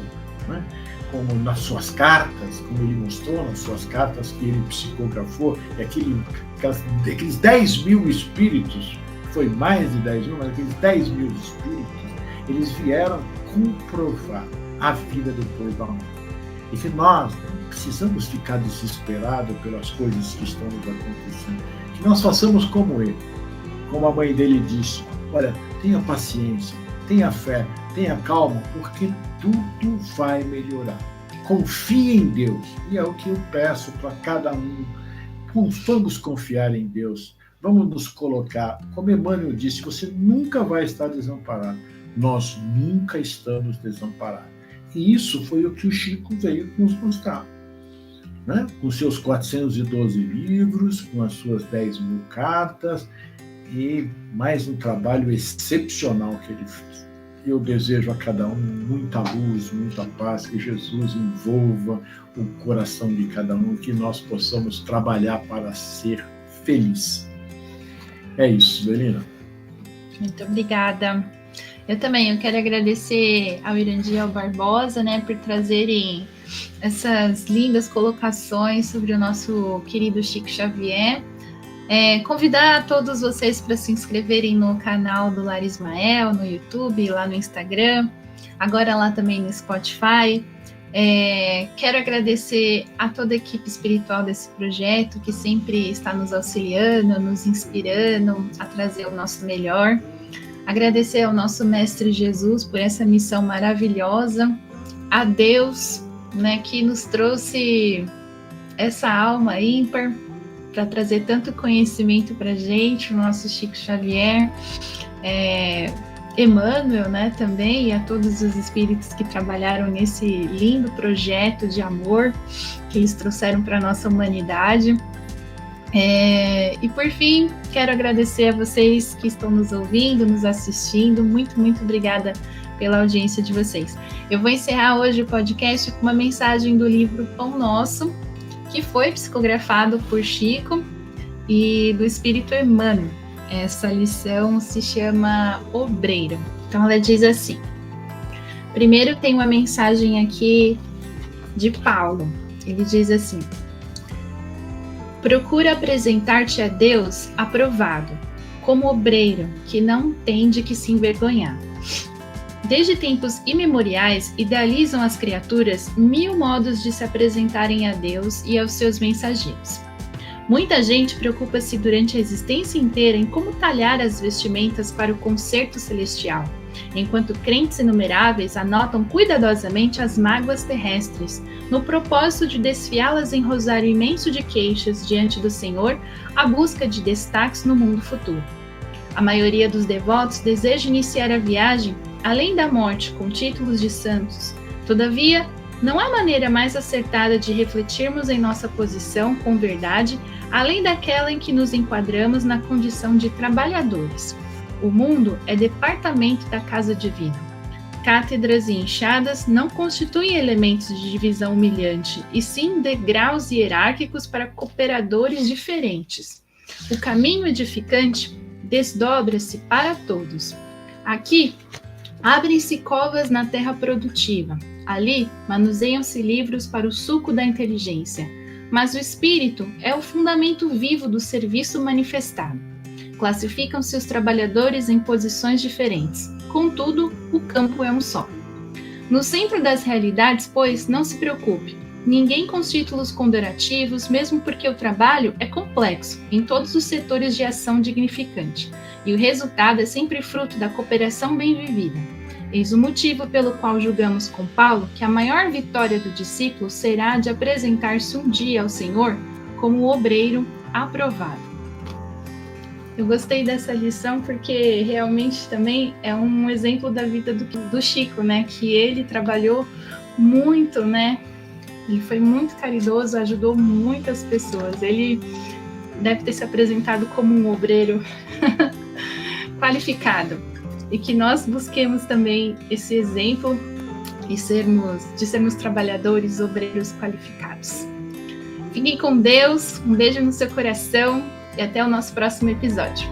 né, como nas suas cartas, como ele mostrou nas suas cartas que ele psicografou, aqueles 10 mil espíritos, foi mais de 10 mil, mas aqueles 10 mil espíritos, eles vieram comprovar a vida depois da morte. E que nós não precisamos ficar desesperados pelas coisas que estão nos acontecendo, que nós façamos como ele. Como a mãe dele disse, olha, tenha paciência, tenha fé, tenha calma, porque tudo vai melhorar. Confie em Deus. E é o que eu peço para cada um. Vamos confiar em Deus. Vamos nos colocar, como Emmanuel disse, você nunca vai estar desamparado. Nós nunca estamos desamparados. E isso foi o que o Chico veio nos mostrar. Né? Com seus 412 livros, com as suas 10.000 cartas, e mais um trabalho excepcional que ele fez. Eu desejo a cada um muita luz, muita paz, que Jesus envolva o coração de cada um, que nós possamos trabalhar para ser feliz. É isso, Delina. Muito obrigada. Eu quero agradecer ao Irandir e ao Barbosa, né, por trazerem essas lindas colocações sobre o nosso querido Chico Xavier. Convidar todos vocês para se inscreverem no canal do Lar Ismael, no YouTube, lá no Instagram, agora lá também no Spotify. Quero agradecer a toda a equipe espiritual desse projeto, que sempre está nos auxiliando, nos inspirando a trazer o nosso melhor. Agradecer ao nosso Mestre Jesus por essa missão maravilhosa, a Deus, né, que nos trouxe essa alma ímpar para trazer tanto conhecimento para a gente, o nosso Chico Xavier, Emmanuel, né, também, e a todos os espíritos que trabalharam nesse lindo projeto de amor que eles trouxeram para a nossa humanidade. E por fim, quero agradecer a vocês que estão nos ouvindo, nos assistindo. Muito, muito obrigada pela audiência de vocês. Eu vou encerrar hoje o podcast com uma mensagem do livro Pão Nosso, que foi psicografado por Chico e do Espírito Emmanuel. Essa lição se chama Obreiro. Então ela diz assim: primeiro tem uma mensagem aqui de Paulo. Ele diz assim: procura apresentar-te a Deus aprovado, como obreiro que não tem de que se envergonhar. Desde tempos imemoriais, idealizam as criaturas 1000 modos de se apresentarem a Deus e aos seus mensageiros. Muita gente preocupa-se durante a existência inteira em como talhar as vestimentas para o concerto celestial, enquanto crentes inumeráveis anotam cuidadosamente as mágoas terrestres, no propósito de desfiá-las em rosário imenso de queixas diante do Senhor, à busca de destaques no mundo futuro. A maioria dos devotos deseja iniciar a viagem além da morte com títulos de santos. Todavia, não há maneira mais acertada de refletirmos em nossa posição com verdade, além daquela em que nos enquadramos na condição de trabalhadores. O mundo é departamento da casa divina. Cátedras e enxadas não constituem elementos de divisão humilhante, e sim degraus hierárquicos para cooperadores diferentes. O caminho edificante desdobra-se para todos. Aqui, abrem-se covas na terra produtiva. Ali, manuseiam-se livros para o suco da inteligência. Mas o espírito é o fundamento vivo do serviço manifestado. Classificam-se os trabalhadores em posições diferentes. Contudo, o campo é um só. No centro das realidades, pois, não se preocupe. Ninguém com títulos condecorativos, mesmo porque o trabalho é complexo em todos os setores de ação dignificante, e o resultado é sempre fruto da cooperação bem vivida. Eis o motivo pelo qual julgamos com Paulo que a maior vitória do discípulo será de apresentar-se um dia ao Senhor como obreiro aprovado. Eu gostei dessa lição porque realmente também é um exemplo da vida do Chico, né? Que ele trabalhou muito, né? Ele foi muito caridoso, ajudou muitas pessoas. Ele deve ter se apresentado como um obreiro qualificado. E que nós busquemos também esse exemplo de sermos trabalhadores, obreiros qualificados. Fiquem com Deus, um beijo no seu coração e até o nosso próximo episódio.